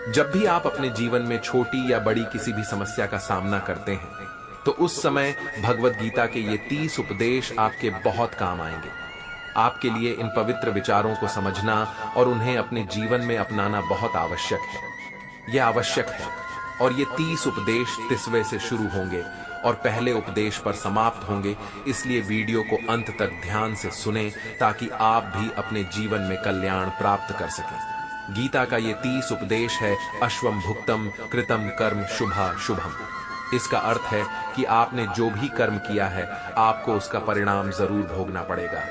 जब भी आप अपने जीवन में छोटी या बड़ी किसी भी समस्या का सामना करते हैं, तो उस समय भगवत गीता के ये 30 उपदेश आपके बहुत काम आएंगे। आपके लिए इन पवित्र विचारों को समझना और उन्हें अपने जीवन में अपनाना बहुत आवश्यक है। यह आवश्यक है और ये 30 उपदेश 30वें से शुरू होंगे और पहले उपदेश पर समाप्त होंगे, इसलिए वीडियो को अंत तक ध्यान से सुने ताकि आप भी अपने जीवन में कल्याण प्राप्त कर सकें। गीता का ये 30 उपदेश है अश्वम भुक्तम कृतम कर्म शुभा शुभम। इसका अर्थ है कि आपने जो भी कर्म किया है आपको उसका परिणाम जरूर भोगना पड़ेगा।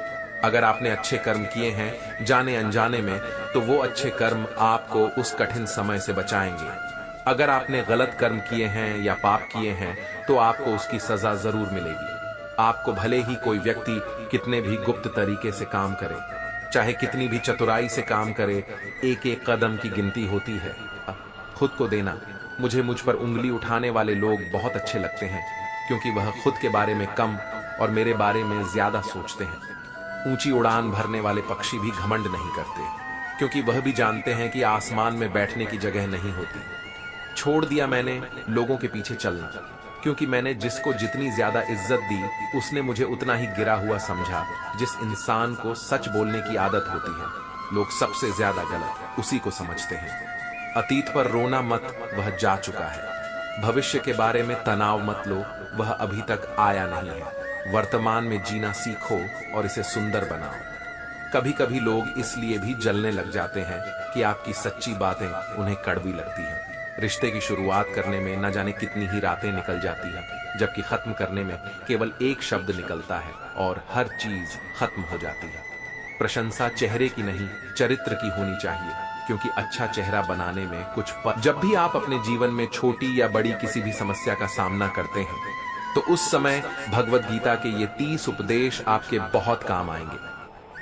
अगर आपने अच्छे कर्म किए हैं जाने अनजाने में, तो वो अच्छे कर्म आपको उस कठिन समय से बचाएंगे। अगर आपने गलत कर्म किए हैं या पाप किए हैं तो आपको उसकी सजा जरूर मिलेगी। आपको भले ही कोई व्यक्ति कितने भी गुप्त तरीके से काम करे, चाहे कितनी भी चतुराई से काम करे, एक एक कदम की गिनती होती है। खुद को देना। मुझ पर उंगली उठाने वाले लोग बहुत अच्छे लगते हैं, क्योंकि वह खुद के बारे में कम और मेरे बारे में ज्यादा सोचते हैं। ऊंची उड़ान भरने वाले पक्षी भी घमंड नहीं करते, क्योंकि वह भी जानते हैं कि आसमान में बैठने की जगह नहीं होती। छोड़ दिया मैंने लोगों के पीछे चलना, क्योंकि मैंने जिसको जितनी ज्यादा इज्जत दी उसने मुझे उतना ही गिरा हुआ समझा। जिस इंसान को सच बोलने की आदत होती है, लोग सबसे ज्यादा गलत उसी को समझते हैं। अतीत पर रोना मत, वह जा चुका है। भविष्य के बारे में तनाव मत लो, वह अभी तक आया नहीं है। वर्तमान में जीना सीखो और इसे सुंदर बनाओ। कभी कभी लोग इसलिए भी जलने लग जाते हैं कि आपकी सच्ची बातें उन्हें कड़वी लगती हैं। रिश्ते की शुरुआत करने में न जाने कितनी ही रातें निकल जाती हैं, जबकि खत्म करने में केवल एक शब्द निकलता है और हर चीज खत्म हो जाती है। प्रशंसा चेहरे की नहीं, चरित्र की होनी चाहिए, क्योंकि अच्छा चेहरा बनाने में कुछ जब भी आप अपने जीवन में छोटी या बड़ी किसी भी समस्या का सामना करते हैं, तो उस समय भगवत गीता के ये 30 उपदेश आपके बहुत काम आएंगे।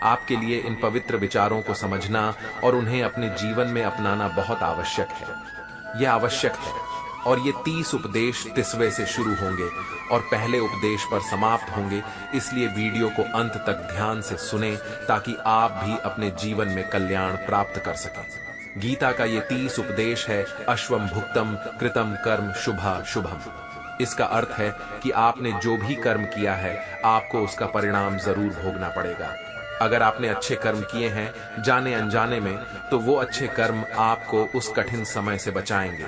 आपके लिए इन पवित्र विचारों को समझना और उन्हें अपने जीवन में अपनाना बहुत आवश्यक है। यह आवश्यक है और ये 30 उपदेश 30वें से शुरू होंगे और पहले उपदेश पर समाप्त होंगे, इसलिए वीडियो को अंत तक ध्यान से सुने ताकि आप भी अपने जीवन में कल्याण प्राप्त कर सकें। गीता का ये 30 उपदेश है अश्वम भुक्तम कृतम कर्म शुभा शुभम। इसका अर्थ है कि आपने जो भी कर्म किया है आपको उसका परिणाम जरूर भोगना पड़ेगा। अगर आपने अच्छे कर्म किए हैं जाने अनजाने में, तो वो अच्छे कर्म आपको उस कठिन समय से बचाएंगे।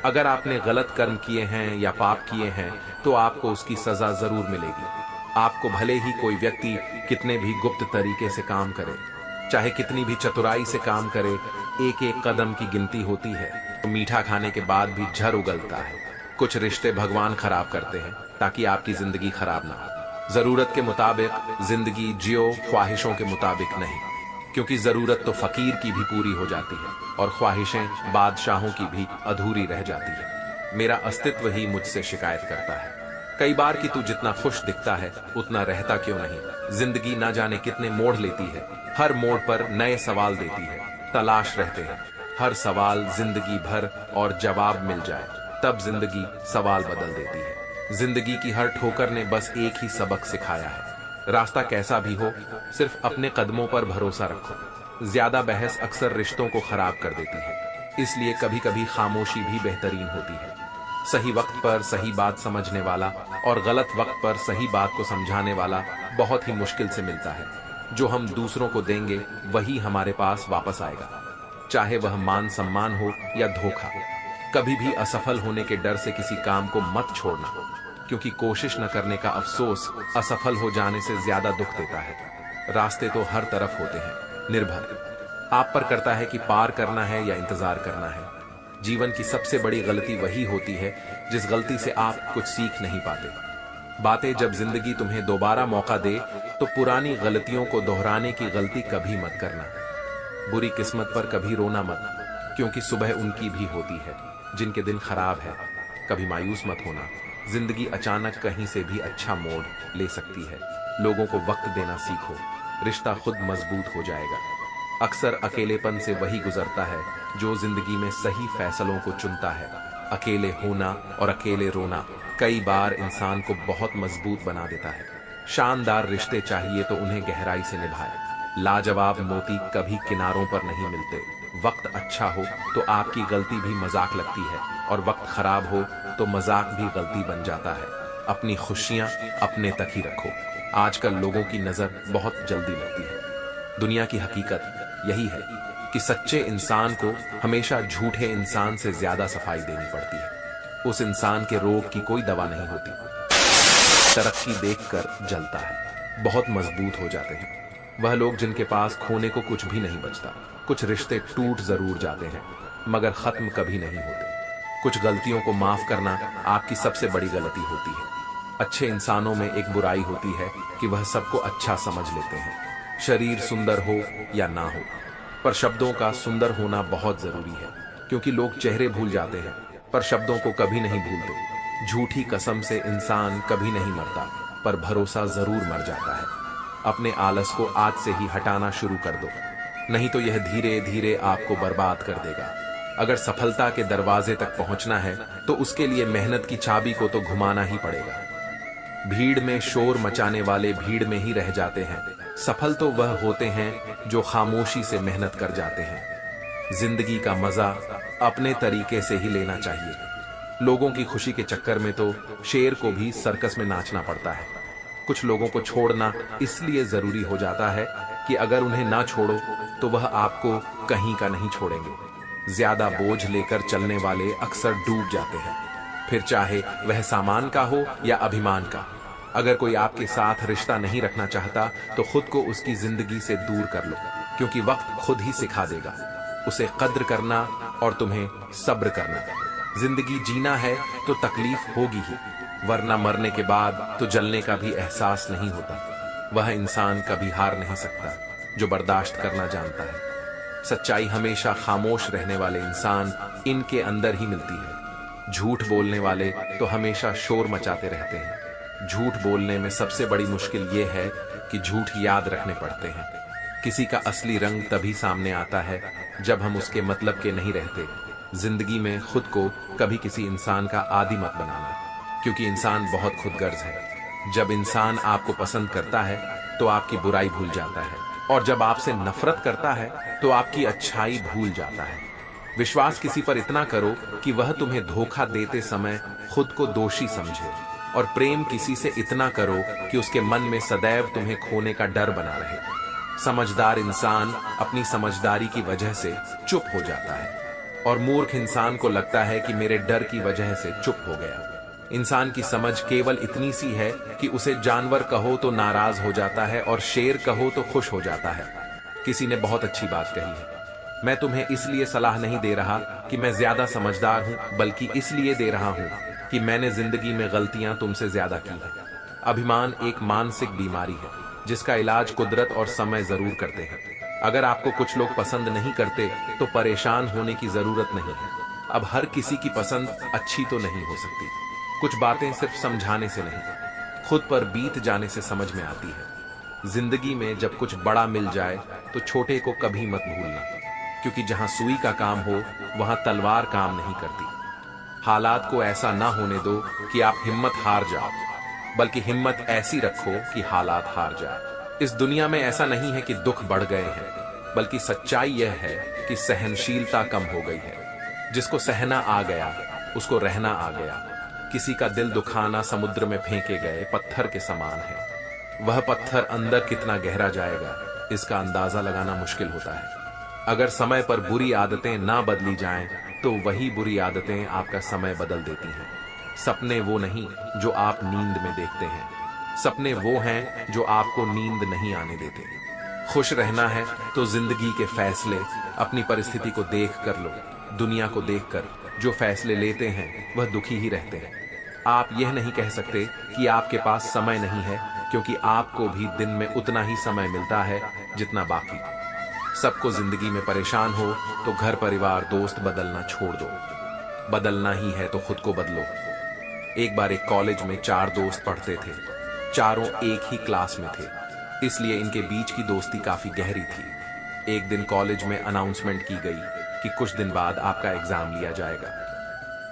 अगर आपने गलत कर्म किए हैं या पाप किए हैं तो आपको उसकी सजा जरूर मिलेगी। आपको भले ही कोई व्यक्ति कितने भी गुप्त तरीके से काम करे, चाहे कितनी भी चतुराई से काम करे, एक एक कदम की गिनती होती है। तो मीठा खाने के बाद भी झर उगलता है। कुछ रिश्ते भगवान खराब करते हैं ताकि आपकी जिंदगी खराब ना हो। जरूरत के मुताबिक जिंदगी जियो, ख्वाहिशों के मुताबिक नहीं, क्योंकि जरूरत तो फकीर की भी पूरी हो जाती है और ख्वाहिशें बादशाहों की भी अधूरी रह जाती है। मेरा अस्तित्व ही मुझसे शिकायत करता है कई बार कि तू जितना खुश दिखता है उतना रहता क्यों नहीं। जिंदगी ना जाने कितने मोड़ लेती है, हर मोड़ पर नए सवाल देती है। तलाश रहते हैं हर सवाल जिंदगी भर, और जवाब मिल जाए तब जिंदगी सवाल बदल देती है। जिंदगी की हर ठोकर ने बस एक ही सबक सिखाया है, रास्ता कैसा भी हो सिर्फ अपने कदमों पर भरोसा रखो। ज्यादा बहस अक्सर रिश्तों को खराब कर देती है, इसलिए कभी कभी खामोशी भी बेहतरीन होती है। सही वक्त पर सही बात समझने वाला और गलत वक्त पर सही बात को समझाने वाला बहुत ही मुश्किल से मिलता है। जो हम दूसरों को देंगे वही हमारे पास वापस आएगा, चाहे वह मान सम्मान हो या धोखा। कभी भी असफल होने के डर से किसी काम को मत छोड़ना, क्योंकि कोशिश न करने का अफसोस असफल हो जाने से ज्यादा दुख देता है। रास्ते तो हर तरफ होते हैं, निर्भर आप पर करता है कि पार करना है या इंतजार करना है। जीवन की सबसे बड़ी गलती वही होती है जिस गलती से आप कुछ सीख नहीं पाते। बातें जब जिंदगी तुम्हें दोबारा मौका दे तो पुरानी गलतियों को दोहराने की गलती कभी मत करना। बुरी किस्मत पर कभी रोना मत, क्योंकि सुबह उनकी भी होती है जिनके दिन खराब है। कभी मायूस मत होना, जिंदगी अचानक कहीं से भी अच्छा मोड़ ले सकती है। लोगों को वक्त देना सीखो, रिश्ता खुद मजबूत हो जाएगा। अक्सर अकेलेपन से वही गुजरता है जो जिंदगी में सही फैसलों को चुनता है। अकेले होना और अकेले रोना कई बार इंसान को बहुत मजबूत बना देता है। शानदार रिश्ते चाहिए तो उन्हें गहराई से निभाए। लाजवाब मोती कभी किनारों पर नहीं मिलते, वक्त अच्छा हो तो आपकी गलती भी मजाक लगती है, और वक्त खराब हो तो मजाक भी गलती बन जाता है। अपनी खुशियां अपने तक ही रखो। आजकल लोगों की नजर बहुत जल्दी लगती है। दुनिया की हकीकत यही है कि सच्चे इंसान को हमेशा झूठे इंसान से ज्यादा सफाई देनी पड़ती है। उस इंसान के रोग की कोई दवा नहीं होती। तरक्की देखकर जलता है, बहुत मजबूत हो जाते हैं वह लोग जिनके पास खोने को कुछ भी नहीं बचता। कुछ रिश्ते टूट जरूर जाते हैं मगर खत्म कभी नहीं होते। कुछ गलतियों को माफ करना आपकी सबसे बड़ी गलती होती है। अच्छे इंसानों में एक बुराई होती है कि वह सबको अच्छा समझ लेते हैं, शरीर सुंदर हो या ना हो, पर शब्दों का सुंदर होना बहुत जरूरी है, क्योंकि लोग चेहरे भूल जाते हैं पर शब्दों को कभी नहीं भूलते। झूठी कसम से इंसान कभी नहीं मरता, पर भरोसा जरूर मर जाता है। अपने आलस को आज से ही हटाना शुरू कर दो, नहीं तो यह धीरे धीरे आपको बर्बाद कर देगा। अगर सफलता के दरवाजे तक पहुंचना है तो उसके लिए मेहनत की चाबी को तो घुमाना ही पड़ेगा। भीड़ में शोर मचाने वाले भीड़ में ही रह जाते हैं। सफल तो वह होते हैं जो खामोशी से मेहनत कर जाते हैं। जिंदगी का मजा अपने तरीके से ही लेना चाहिए। लोगों की खुशी के चक्कर में तो शेर को भी सर्कस में नाचना पड़ता है। कुछ लोगों को छोड़ना इसलिए जरूरी हो जाता है कि अगर उन्हें ना छोड़ो तो वह आपको कहीं का नहीं छोड़ेंगे। ज्यादा बोझ लेकर चलने वाले अक्सर डूब जाते हैं, फिर चाहे वह सामान का हो या अभिमान का। अगर कोई आपके साथ रिश्ता नहीं रखना चाहता तो खुद को उसकी जिंदगी से दूर कर लो, क्योंकि वक्त खुद ही सिखा देगा उसे कद्र करना और तुम्हें सब्र करना। जिंदगी जीना है तो तकलीफ होगी ही, वरना मरने के बाद तो जलने का भी एहसास नहीं होता। वह इंसान कभी हार नहीं सकता जो बर्दाश्त करना जानता है। सच्चाई हमेशा खामोश रहने वाले इंसान इनके अंदर ही मिलती है। झूठ बोलने वाले तो हमेशा शोर मचाते रहते हैं। झूठ बोलने में सबसे बड़ी मुश्किल यह है कि झूठ याद रखने पड़ते हैं। किसी का असली रंग तभी सामने आता है जब हम उसके मतलब के नहीं रहते। जिंदगी में खुद को कभी किसी इंसान का आदी मत बनाना, क्योंकि इंसान बहुत खुदगर्ज है। जब इंसान आपको पसंद करता है तो आपकी बुराई भूल जाता है, और जब आपसे नफरत करता है तो आपकी अच्छाई भूल जाता है। विश्वास किसी पर इतना करो कि वह तुम्हें धोखा देते समय खुद को दोषी समझे, और प्रेम किसी से इतना करो कि उसके मन में सदैव तुम्हें खोने का डर बना रहे। समझदार इंसान अपनी समझदारी की वजह से चुप हो जाता है, और मूर्ख इंसान को लगता है कि मेरे डर की वजह से चुप हो गया। इंसान की समझ केवल इतनी सी है कि उसे जानवर कहो तो नाराज हो जाता है और शेर कहो तो खुश हो जाता है। किसी ने बहुत अच्छी बात कही है, मैं तुम्हें इसलिए सलाह नहीं दे रहा कि मैं ज्यादा समझदार हूं, बल्कि इसलिए दे रहा हूं कि मैंने जिंदगी में गलतियां तुमसे ज्यादा की हैं। अभिमान एक मानसिक बीमारी है जिसका इलाज कुदरत और समय जरूर करते हैं। अगर आपको कुछ लोग पसंद नहीं करते तो परेशान होने की जरूरत नहीं है। अब हर किसी की पसंद अच्छी तो नहीं हो सकती। कुछ बातें सिर्फ समझाने से नहीं, खुद पर बीत जाने से समझ में आती है। जिंदगी में जब कुछ बड़ा मिल जाए तो छोटे को कभी मत भूलना, क्योंकि जहां सुई का काम हो वहां तलवार काम नहीं करती। हालात को ऐसा ना होने दो कि आप हिम्मत हार जाओ, बल्कि हिम्मत ऐसी रखो कि हालात हार जाए। इस दुनिया में ऐसा नहीं है कि दुख बढ़ गए हैं, बल्कि सच्चाई यह है कि सहनशीलता कम हो गई है। जिसको सहना आ गया उसको रहना आ गया। किसी का दिल दुखाना समुद्र में फेंके गए पत्थर के समान है। वह पत्थर अंदर कितना गहरा जाएगा इसका अंदाजा लगाना मुश्किल होता है। अगर समय पर बुरी आदतें ना बदली जाएं, तो वही बुरी आदतें आपका समय बदल देती हैं। सपने वो नहीं जो आप नींद में देखते हैं, सपने वो हैं जो आपको नींद नहीं आने देते। खुश रहना है तो जिंदगी के फैसले अपनी परिस्थिति को देख कर लो। दुनिया को देखकर जो फैसले लेते हैं वह दुखी ही रहते हैं। आप यह नहीं कह सकते कि आपके पास समय नहीं है, क्योंकि आपको भी दिन में उतना ही समय मिलता है जितना बाकी। सबको जिंदगी में परेशान हो तो घर परिवार दोस्त बदलना छोड़ दो। बदलना ही है तो खुद को बदलो। एक बार एक कॉलेज में 4 दोस्त पढ़ते थे। चारों एक ही क्लास में थे, इसलिए इनके बीच की दोस्ती काफी गहरी थी। एक दिन कॉलेज में अनाउंसमेंट की गई कि कुछ दिन बाद आपका एग्जाम लिया जाएगा,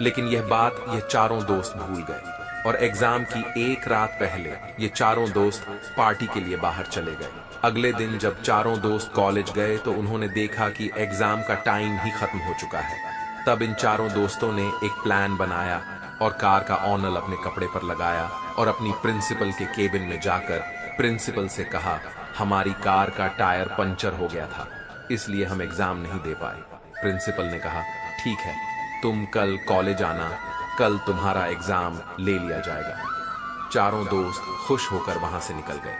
लेकिन यह बात ये चारों दोस्त भूल गए। और एग्जाम की एक रात पहले ये चारों दोस्त पार्टी के लिए बाहर चले गए। अगले दिन जब चारों दोस्त कॉलेज गए तो उन्होंने देखा कि एग्जाम का टाइम ही खत्म हो चुका है। तब इन चारों दोस्तों ने एक प्लान बनाया और कार का ऑनल अपने कपड़े पर लगाया और अपनी प्रिंसिपल के केबिन में जाकर प्रिंसिपल से कहा, हमारी कार का टायर पंचर हो गया था, इसलिए हम एग्जाम नहीं दे पाए। प्रिंसिपल ने कहा, ठीक है, तुम कल कॉलेज आना, कल तुम्हारा एग्जाम ले लिया जाएगा। चारों दोस्त खुश होकर वहां से निकल गए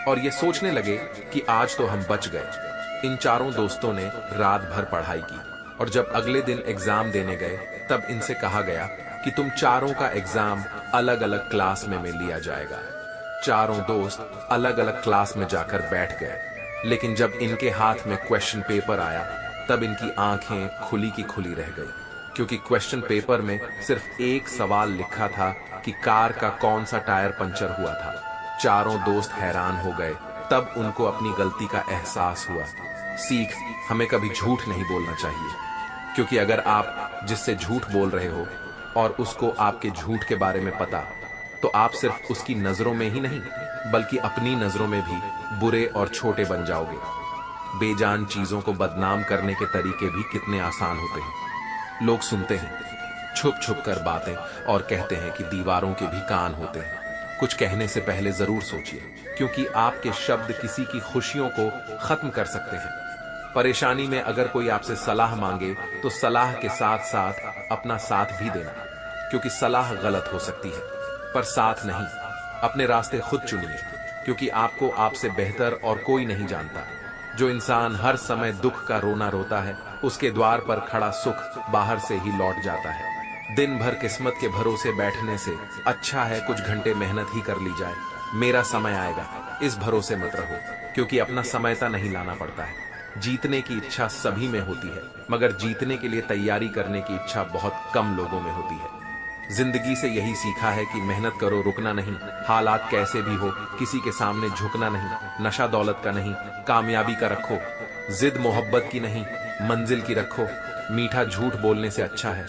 और ये सोचने लगे कि आज तो हम बच गए। इन चारों दोस्तों ने रात भर पढ़ाई की और जब अगले दिन एग्जाम देने गए तब इनसे कहा गया कि तुम चारों का एग्जाम अलग अलग क्लास में लिया जाएगा। चारों दोस्त अलग अलग क्लास में जाकर बैठ गए, लेकिन जब इनके हाथ में क्वेश्चन पेपर आया तब इनकी आंखें खुली की खुली रह गई, क्योंकि क्वेश्चन पेपर में सिर्फ एक सवाल लिखा था कि कार का कौन सा टायर पंचर हुआ था। चारों दोस्त हैरान हो गए। तब उनको अपनी गलती का एहसास हुआ। सीख, हमें कभी झूठ नहीं बोलना चाहिए, क्योंकि अगर आप जिससे झूठ बोल रहे हो और उसको आपके झूठ के बारे में पता, तो आप सिर्फ उसकी नजरों में ही नहीं बल्कि अपनी नजरों में भी बुरे और छोटे बन जाओगे। बेजान चीजों को बदनाम करने के तरीके भी कितने आसान होते हैं। लोग सुनते हैं छुप छुप कर बातें और कहते हैं कि दीवारों के भी कान होते हैं। कुछ कहने से पहले जरूर सोचिए, क्योंकि आपके शब्द किसी की खुशियों को खत्म कर सकते हैं। परेशानी में अगर कोई आपसे सलाह मांगे तो सलाह के साथ साथ अपना साथ भी देना, क्योंकि सलाह गलत हो सकती है पर साथ नहीं। अपने रास्ते खुद चुनिए, क्योंकि आपको आपसे बेहतर और कोई नहीं जानता। जो इंसान हर समय दुख का रोना रोता है, उसके द्वार पर खड़ा सुख बाहर से ही लौट जाता है। दिन भर किस्मत के भरोसे बैठने से अच्छा है कुछ घंटे मेहनत ही कर ली जाए। मेरा समय आएगा, इस भरोसे मत रहो, क्योंकि अपना समयता नहीं लाना पड़ता है। जीतने की इच्छा सभी में होती है, मगर जीतने के लिए तैयारी करने की इच्छा बहुत कम लोगों में होती है। जिंदगी से यही सीखा है कि मेहनत करो, रुकना नहीं। हालात कैसे भी हो, किसी के सामने झुकना नहीं। नशा दौलत का नहीं, कामयाबी का रखो। जिद मोहब्बत की नहीं, मंजिल की रखो। मीठा झूठ बोलने से अच्छा है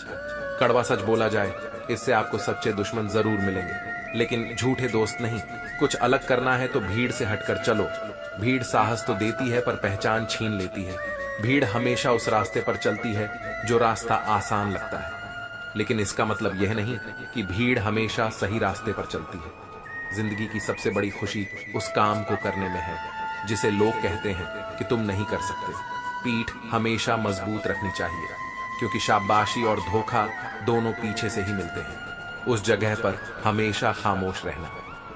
कड़वा सच बोला जाए, इससे आपको सच्चे दुश्मन जरूर मिलेंगे, लेकिन झूठे दोस्त नहीं। कुछ अलग करना है तो भीड़ से हटकर चलो। भीड़ साहस तो देती है पर पहचान छीन लेती है। भीड़ हमेशा उस रास्ते पर चलती है जो रास्ता आसान लगता है, लेकिन इसका मतलब यह नहीं कि भीड़ हमेशा सही रास्ते पर चलती है। जिंदगी की सबसे बड़ी खुशी उस काम को करने में है जिसे लोग कहते हैं कि तुम नहीं कर सकते। पीठ हमेशा मजबूत रखनी चाहिए, क्योंकि शाबाशी और धोखा दोनों पीछे से ही मिलते हैं। उस जगह पर हमेशा खामोश रहना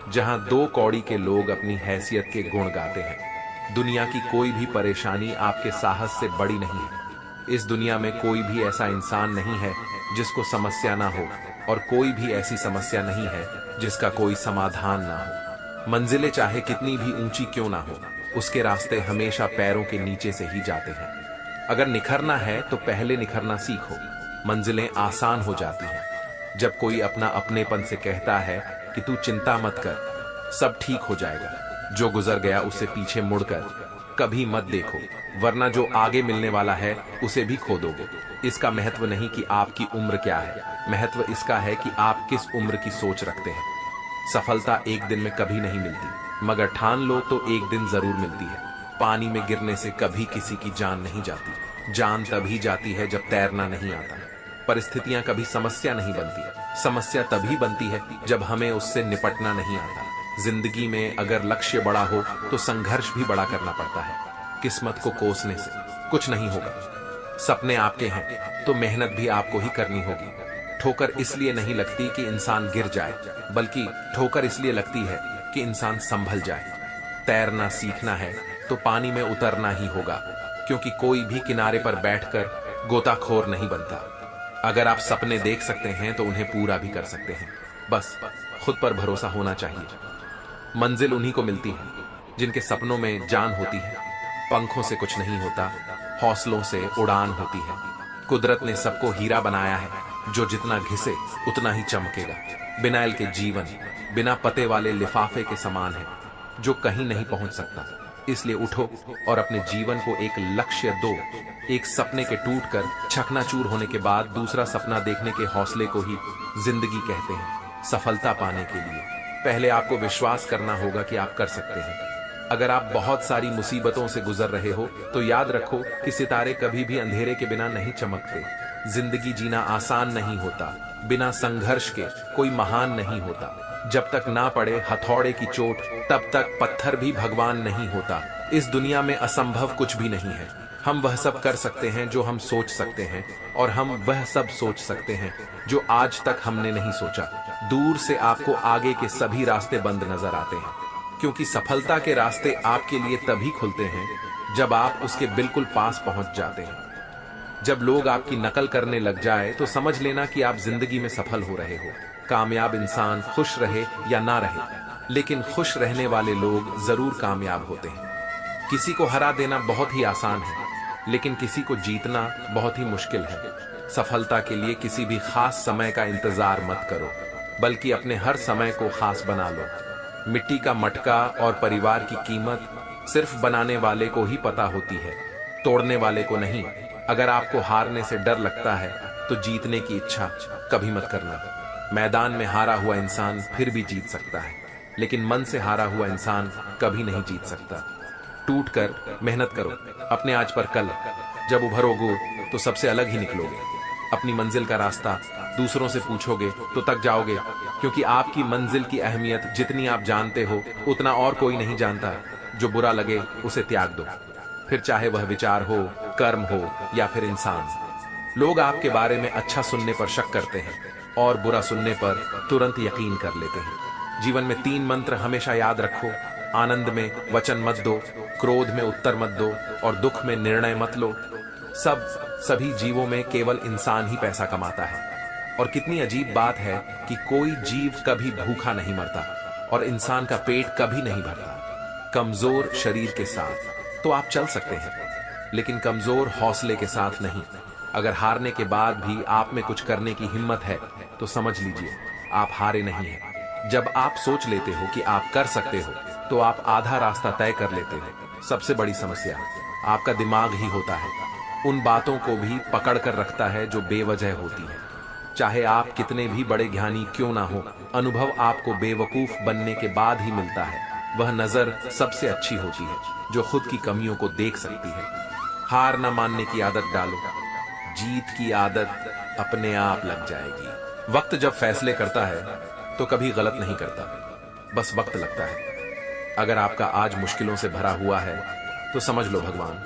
जहां दो कौड़ी के लोग अपनी हैसियत के गुण गाते हैं। दुनिया की कोई भी परेशानी आपके साहस से बड़ी नहीं है। इस दुनिया में कोई भी ऐसा इंसान नहीं है जिसको समस्या ना हो, और कोई भी ऐसी समस्या नहीं है जिसका कोई समाधान ना हो। मंजिलें चाहे कितनी भी ऊंची क्यों ना हो, उसके रास्ते हमेशा पैरों के नीचे से ही जाते हैं। अगर निखरना है तो पहले निखरना सीखो, मंजिलें आसान हो जाती हैं। जब कोई अपना अपनेपन से कहता है कि तू चिंता मत कर, सब ठीक हो जाएगा, जो गुजर गया उसे पीछे मुड़कर कभी मत देखो, वरना जो आगे मिलने वाला है उसे भी खो दोगे। इसका महत्व नहीं कि आपकी उम्र क्या है, महत्व इसका है कि आप किस उम्र की सोच रखते हैं। सफलता एक दिन में कभी नहीं मिलती, मगर ठान लो तो एक दिन जरूर मिलती है। पानी में गिरने से कभी किसी की जान नहीं जाती। जान तभी जाती है जब तैरना नहीं आता। परिस्थितियां कभी समस्या नहीं बनती, समस्या तभी बनती है जब हमें उससे निपटना नहीं आता। जिंदगी में अगर लक्ष्य बड़ा हो तो संघर्ष भी बड़ा करना पड़ता है। किस्मत को कोसने से कुछ नहीं होगा। सपने आपके हैं तो मेहनत भी आपको ही करनी होगी। ठोकर इसलिए नहीं लगती कि इंसान गिर जाए, बल्कि ठोकर इसलिए लगती है कि इंसान संभल जाए। तैरना सीखना है तो पानी में उतरना ही होगा, क्योंकि कोई भी किनारे पर बैठकर गोताखोर नहीं बनता। अगर आप सपने देख सकते हैं तो उन्हें पूरा भी कर सकते हैं, बस खुद पर भरोसा होना चाहिए। मंजिल उन्हीं को मिलती है जिनके सपनों में जान होती है। पंखों से कुछ नहीं होता, हौसलों से उड़ान होती है। कुदरत ने सबको हीरा बनाया है, जो जितना घिसे उतना ही चमकेगा। बिना एल के जीवन बिना पते वाले लिफाफे के समान है, जो कहीं नहीं पहुंच सकता। इसलिए उठो और अपने जीवन को एक लक्ष्य दो। एक सपने के टूटकर चकनाचूर होने के बाद दूसरा सपना देखने के हौसले को ही जिंदगी कहते हैं। सफलता पाने के लिए पहले आपको विश्वास करना होगा कि आप कर सकते हैं। अगर आप बहुत सारी मुसीबतों से गुजर रहे हो तो याद रखो कि सितारे कभी भी अंधेरे के बिना नहीं चमकते। जिंदगी जीना आसान नहीं होता, बिना संघर्ष के कोई महान नहीं होता। जब तक ना पड़े हथौड़े की चोट तब तक पत्थर भी भगवान नहीं होता। इस दुनिया में असंभव कुछ भी नहीं है। हम वह सब कर सकते हैं जो हम सोच सकते हैं, और हम वह सब सोच सकते हैं जो आज तक हमने नहीं सोचा। दूर से आपको आगे के सभी रास्ते बंद नजर आते हैं, क्योंकि सफलता के रास्ते आपके लिए तभी खुलते हैं जब आप उसके बिल्कुल पास पहुंच जाते हैं। जब लोग आपकी नकल करने लग जाए तो समझ लेना कि आप जिंदगी में सफल हो रहे हो। कामयाब इंसान खुश रहे या ना रहे, लेकिन खुश रहने वाले लोग जरूर कामयाब होते हैं। किसी को हरा देना बहुत ही आसान है, लेकिन किसी को जीतना बहुत ही मुश्किल है। सफलता के लिए किसी भी खास समय का इंतजार मत करो, बल्कि अपने हर समय को खास बना लो। मिट्टी का मटका और परिवार की कीमत सिर्फ बनाने वाले को ही पता होती है, तोड़ने वाले को नहीं। अगर आपको हारने से डर लगता है तो जीतने की इच्छा कभी मत करना। मैदान में हारा हुआ इंसान फिर भी जीत सकता है, लेकिन मन से हारा हुआ इंसान कभी नहीं जीत सकता। टूट कर मेहनत करो अपने आज पर कल। जब उभरोगे तो सबसे अलग ही निकलोगे। अपनी मंजिल का रास्ता दूसरों से पूछोगे तो थक जाओगे, क्योंकि आपकी मंजिल की अहमियत जितनी आप जानते हो उतना और कोई नहीं जानता। जो बुरा लगे उसे त्याग दो, फिर चाहे वह विचार हो, कर्म हो या फिर इंसान। लोग आपके बारे में अच्छा सुनने पर शक करते हैं और बुरा सुनने पर तुरंत यकीन कर लेते हैं। जीवन में 3 मंत्र हमेशा याद रखो। आनंद में वचन मत दो, क्रोध में उत्तर मत दो और दुख में निर्णय मत लो। सभी जीवों में केवल इंसान ही पैसा कमाता है। और कितनी अजीब बात है कि कोई जीव कभी भूखा नहीं मरता और इंसान का पेट कभी नहीं भरता। कमजोर शरीर के साथ तो आप चल सकते हैं, लेकिन कमजोर हौसले के साथ नहीं। अगर हारने के बाद भी आप में कुछ करने की हिम्मत है तो समझ लीजिए आप हारे नहीं हैं। जब आप सोच लेते हो कि आप कर सकते हो तो आप आधा रास्ता तय कर लेते हो। सबसे बड़ी समस्या आपका दिमाग ही होता है। उन बातों को भी पकड़ कर रखता है जो बेवजह होती है। चाहे आप कितने भी बड़े ज्ञानी क्यों ना हो, अनुभव आपको बेवकूफ बनने के बाद ही मिलता है। वह नजर सबसे अच्छी होती है जो खुद की कमियों को देख सकती है। हार न मानने की आदत डालो, जीत की आदत अपने आप लग जाएगी। वक्त जब फैसले करता है तो कभी गलत नहीं करता, बस वक्त लगता है। अगर आपका आज मुश्किलों से भरा हुआ है तो समझ लो भगवान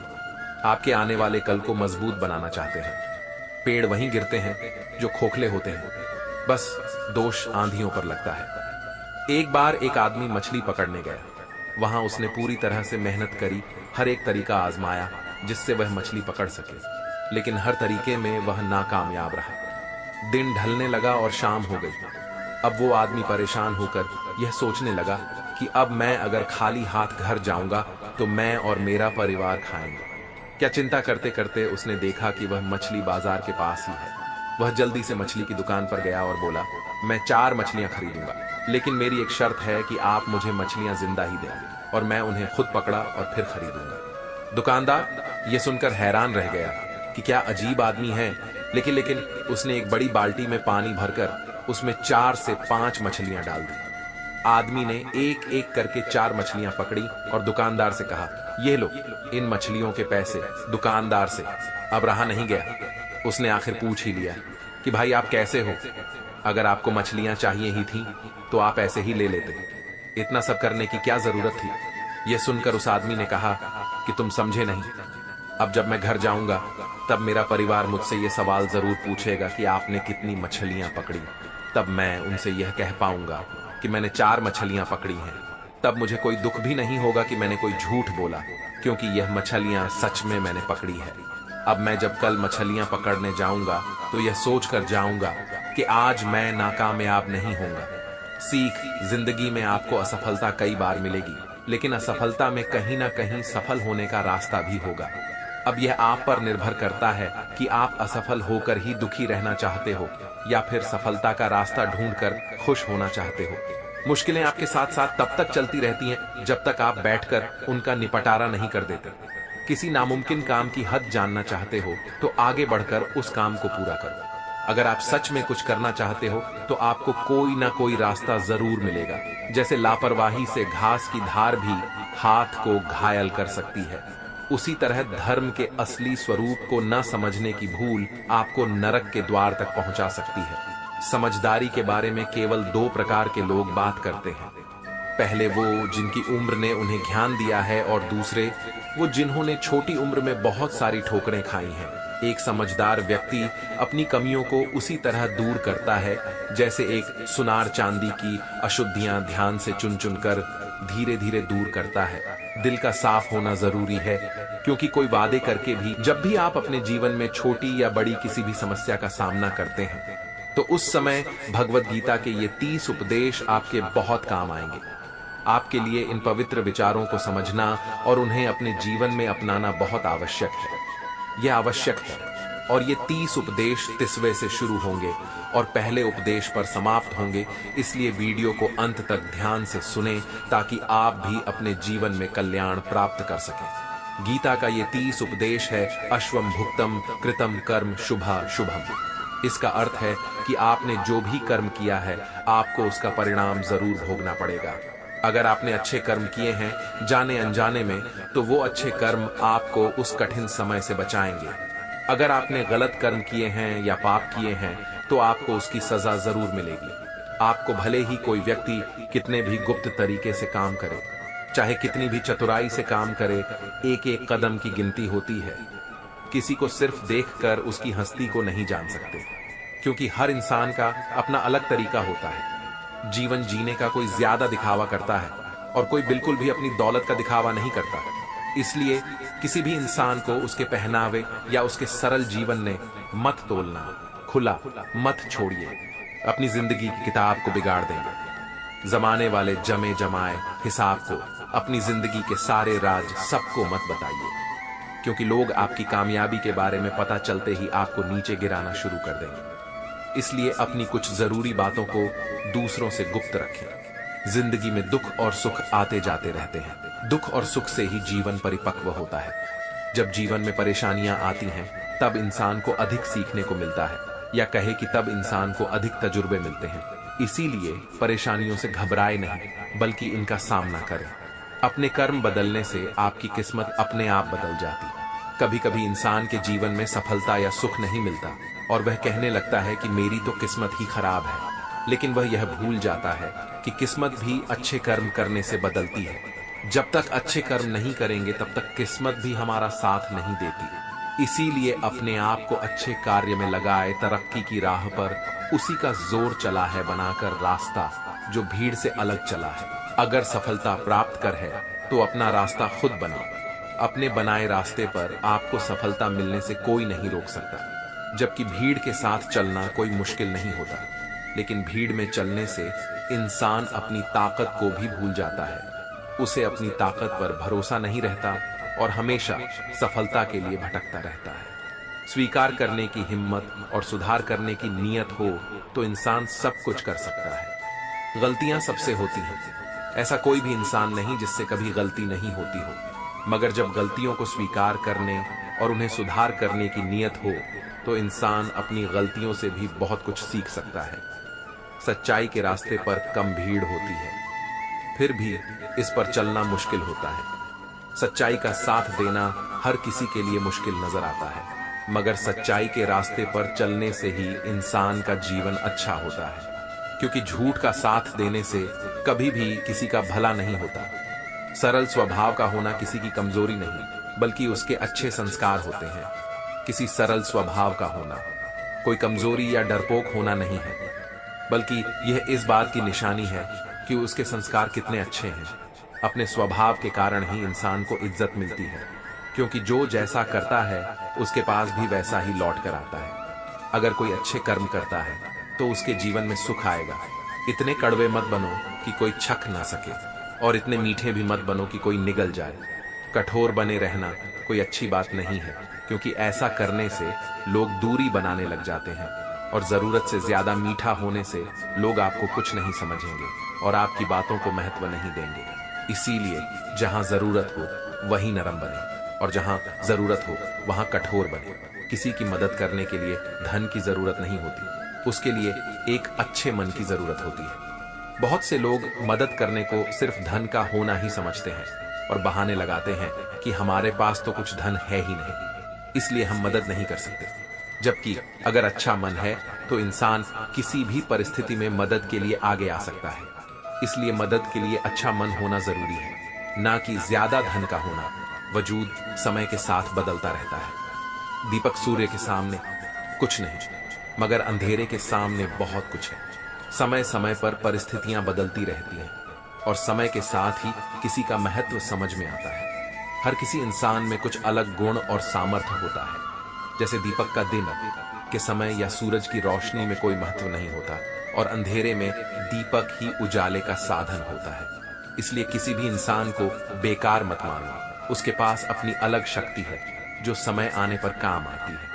आपके आने वाले कल को मजबूत बनाना चाहते हैं। पेड़ वहीं गिरते हैं जो खोखले होते हैं, बस दोष आंधियों पर लगता है। एक बार एक आदमी मछली पकड़ने गया। वहां उसने पूरी तरह से मेहनत करी, हर एक तरीका आजमाया जिससे वह मछली पकड़ सके, लेकिन हर तरीके में वह नाकामयाब रहा। दिन ढलने लगा और शाम हो गई। अब वो आदमी परेशान होकर यह सोचने लगा कि अब मैं अगर खाली हाथ घर जाऊंगा तो मैं और मेरा परिवार खाएंगे क्या। चिंता करते करते उसने देखा कि वह मछली बाजार के पास ही है। वह जल्दी से मछली की दुकान पर गया और बोला, मैं 4 मछलियां खरीदूंगा, लेकिन मेरी एक शर्त है कि आप मुझे मछलियां जिंदा ही देंगे और मैं उन्हें खुद पकड़ा और फिर खरीदूंगा। दुकानदार यह सुनकर हैरान रह गया कि क्या अजीब आदमी है, लेकिन उसने एक बड़ी बाल्टी में पानी भरकर उसमें 4 से 5 मछलियां डाल दी। आदमी ने एक एक करके 4 मछलियां पकड़ी और दुकानदार से कहा, ये लो इन मछलियों के पैसे। दुकानदार से अब रहा नहीं गया। उसने आखिर पूछ ही लिया कि भाई आप कैसे हो? अगर आपको मछलियां चाहिए ही थी तो आप ऐसे ही ले लेते, इतना सब करने की क्या जरूरत थी? यह सुनकर उस आदमी ने कहा कि तुम समझे नहीं। अब जब मैं घर जाऊंगा तब मेरा परिवार मुझसे यह सवाल जरूर पूछेगा कि आपने कितनी मछलियां पकड़ी। तब मैं उनसे यह कह पाऊंगा कि मैंने 4 मछलियां पकड़ी हैं। तब मुझे कोई दुख भी नहीं होगा कि मैंने कोई झूठ बोला, क्योंकि यह मछलियां सच में मैंने पकड़ी है। अब मैं जब कल मछलियां पकड़ने जाऊंगा तो यह सोचकर जाऊंगा कि आज मैं नाकामयाब नहीं होऊंगा। सीख, जिंदगी में आपको असफलता कई बार मिलेगी, लेकिन असफलता में कहीं ना कहीं सफल होने का रास्ता भी होगा। अब यह आप पर निर्भर करता है कि आप असफल होकर ही दुखी रहना चाहते हो या फिर सफलता का रास्ता ढूंढकर खुश होना चाहते हो। मुश्किलें आपके साथ साथ तब तक चलती रहती हैं जब तक आप बैठकर उनका निपटारा नहीं कर देते। किसी नामुमकिन काम की हद जानना चाहते हो तो आगे बढ़कर उस काम को पूरा करो। अगर आप सच में कुछ करना चाहते हो तो आपको कोई ना कोई रास्ता जरूर मिलेगा। जैसे लापरवाही से घास की धार भी हाथ को घायल कर सकती है, उसी तरह धर्म के असली स्वरूप को न समझने की भूल आपको नरक के द्वार तक पहुंचा सकती है। समझदारी के बारे में केवल दो प्रकार के लोग बात करते हैं। पहले वो जिनकी उम्र ने उन्हें ज्ञान दिया है, और दूसरे वो जिन्होंने छोटी उम्र में बहुत सारी ठोकरें खाई हैं। एक समझदार व्यक्ति अपनी कमियों को उसी तरह दूर करता है जैसे एक सुनार चांदी की अशुद्धियां ध्यान से चुन चुन कर धीरे धीरे दूर करता है। दिल का साफ होना जरूरी है, क्योंकि कोई वादे करके भी जब भी आप अपने जीवन में छोटी या बड़ी किसी भी समस्या का सामना करते हैं, तो उस समय भगवत गीता के ये 30 उपदेश आपके बहुत काम आएंगे। आपके लिए इन पवित्र विचारों को समझना और उन्हें अपने जीवन में अपनाना बहुत आवश्यक है। यह आवश्यक है, और ये 30 उपदेश 30वें से शुरू होंगे और पहले उपदेश पर समाप्त होंगे। इसलिए वीडियो को अंत तक ध्यान से सुने ताकि आप भी अपने जीवन में कल्याण प्राप्त कर सकें। गीता का ये 30 उपदेश है अश्वम भुक्तम कृतम कर्म शुभा शुभम। इसका अर्थ है कि आपने जो भी कर्म किया है आपको उसका परिणाम जरूर भोगना पड़ेगा। अगर आपने अच्छे कर्म किए हैं जाने अनजाने में, तो वो अच्छे कर्म आपको उस कठिन समय से बचाएंगे। अगर आपने गलत कर्म किए हैं या पाप किए हैं तो आपको उसकी सजा जरूर मिलेगी। आपको भले ही कोई व्यक्ति कितने भी गुप्त तरीके से काम करे, चाहे कितनी भी चतुराई से काम करे, एक एक कदम की गिनती होती है। किसी को सिर्फ देखकर उसकी हस्ती को नहीं जान सकते, क्योंकि हर इंसान का अपना अलग तरीका होता है। जीवन जीने का कोई ज्यादा दिखावा करता है और कोई बिल्कुल भी अपनी दौलत का दिखावा नहीं करता। इसलिए किसी भी इंसान को उसके पहनावे या उसके सरल जीवन ने मत तोलना। खुला मत छोड़िए, अपनी जिंदगी की किताब को बिगाड़ देंगे। जमाने वाले जमे जमाए हिसाब को, अपनी जिंदगी के सारे राज सबको मत बताइए, क्योंकि लोग आपकी कामयाबी के बारे में पता चलते ही आपको नीचे गिराना शुरू कर देंगे। इसलिए अपनी कुछ जरूरी बातों को दूसरों से गुप्त रखें। जिंदगी में दुख और सुख आते जाते रहते हैं। दुख और सुख से ही जीवन परिपक्व होता है। जब जीवन में परेशानियां आती हैं तब इंसान को अधिक सीखने को मिलता है, या कहे कि तब इंसान को अधिक तजुर्बे मिलते हैं। इसीलिए परेशानियों से घबराए नहीं, बल्कि इनका सामना करें। अपने कर्म बदलने से आपकी किस्मत अपने आप बदल जाती। कभी कभी इंसान के जीवन में सफलता या सुख नहीं मिलता और वह कहने लगता है कि मेरी तो किस्मत ही खराब है, लेकिन वह यह भूल जाता है कि किस्मत भी अच्छे कर्म करने से बदलती है। जब तक अच्छे कर्म नहीं करेंगे तब तक किस्मत भी हमारा साथ नहीं देती। इसीलिए अपने आप को अच्छे कार्य में लगाए, तरक्की की राह पर उसी का जोर चला है बनाकर रास्ता जो भीड़ से अलग चला है। अगर सफलता प्राप्त कर है तो अपना रास्ता खुद बनाओ। अपने बनाए रास्ते पर आपको सफलता मिलने से कोई नहीं रोक सकता। जबकि भीड़ के साथ चलना कोई मुश्किल नहीं होता, लेकिन भीड़ में चलने से इंसान अपनी ताकत को भी भूल जाता है। उसे अपनी ताकत पर भरोसा नहीं रहता और हमेशा सफलता के लिए भटकता रहता है। स्वीकार करने की हिम्मत और सुधार करने की नीयत हो तो इंसान सब कुछ कर सकता है। गलतियां सबसे होती हैं, ऐसा कोई भी इंसान नहीं जिससे कभी गलती नहीं होती हो, मगर जब गलतियों को स्वीकार करने और उन्हें सुधार करने की नीयत हो तो इंसान अपनी गलतियों से भी बहुत कुछ सीख सकता है। सच्चाई के रास्ते पर कम भीड़ होती है, फिर भी इस पर चलना मुश्किल होता है। सच्चाई का साथ देना हर किसी के लिए मुश्किल नजर आता है, मगर सच्चाई के रास्ते पर चलने से ही इंसान का जीवन अच्छा होता है। क्योंकि झूठ का साथ देने से कभी भी किसी का भला नहीं होता। सरल स्वभाव का होना किसी की कमजोरी नहीं, बल्कि उसके अच्छे संस्कार होते हैं। किसी सरल स्वभाव का होना कोई कमजोरी या डरपोक होना नहीं है, बल्कि यह इस बात की निशानी है कि उसके संस्कार कितने अच्छे हैं। अपने स्वभाव के कारण ही इंसान को इज्जत मिलती है, क्योंकि जो जैसा करता है उसके पास भी वैसा ही लौट कर आता है। अगर कोई अच्छे कर्म करता है तो उसके जीवन में सुख आएगा। इतने कड़वे मत बनो कि कोई छक ना सके, और इतने मीठे भी मत बनो कि कोई निगल जाए। कठोर बने रहना कोई अच्छी बात नहीं है, क्योंकि ऐसा करने से लोग दूरी बनाने लग जाते हैं, और जरूरत से ज्यादा मीठा होने से लोग आपको कुछ नहीं समझेंगे और आपकी बातों को महत्व नहीं देंगे। इसीलिए जहां जरूरत हो वहीं नरम बने, और जहां जरूरत हो वहां कठोर बने। किसी की मदद करने के लिए धन की जरूरत नहीं होती, उसके लिए एक अच्छे मन की जरूरत होती है। बहुत से लोग मदद करने को सिर्फ धन का होना ही समझते हैं और बहाने लगाते हैं कि हमारे पास तो कुछ धन है ही नहीं, इसलिए हम मदद नहीं कर सकते। जबकि अगर अच्छा मन है तो इंसान किसी भी परिस्थिति में मदद के लिए आगे आ सकता है। इसलिए मदद के लिए अच्छा मन होना जरूरी है, ना कि ज्यादा धन का होना। वजूद समय के साथ बदलता रहता है। दीपक सूर्य के सामने कुछ नहीं, मगर अंधेरे के सामने बहुत कुछ है। समय समय पर परिस्थितियां बदलती रहती हैं और समय के साथ ही किसी का महत्व समझ में आता है। हर किसी इंसान में कुछ अलग गुण और सामर्थ्य होता है। जैसे दीपक का दिन के समय या सूरज की रोशनी में कोई महत्व नहीं होता और अंधेरे में दीपक ही उजाले का साधन होता है। इसलिए किसी भी इंसान को बेकार मत मानो, उसके पास अपनी अलग शक्ति है जो समय आने पर काम आती है।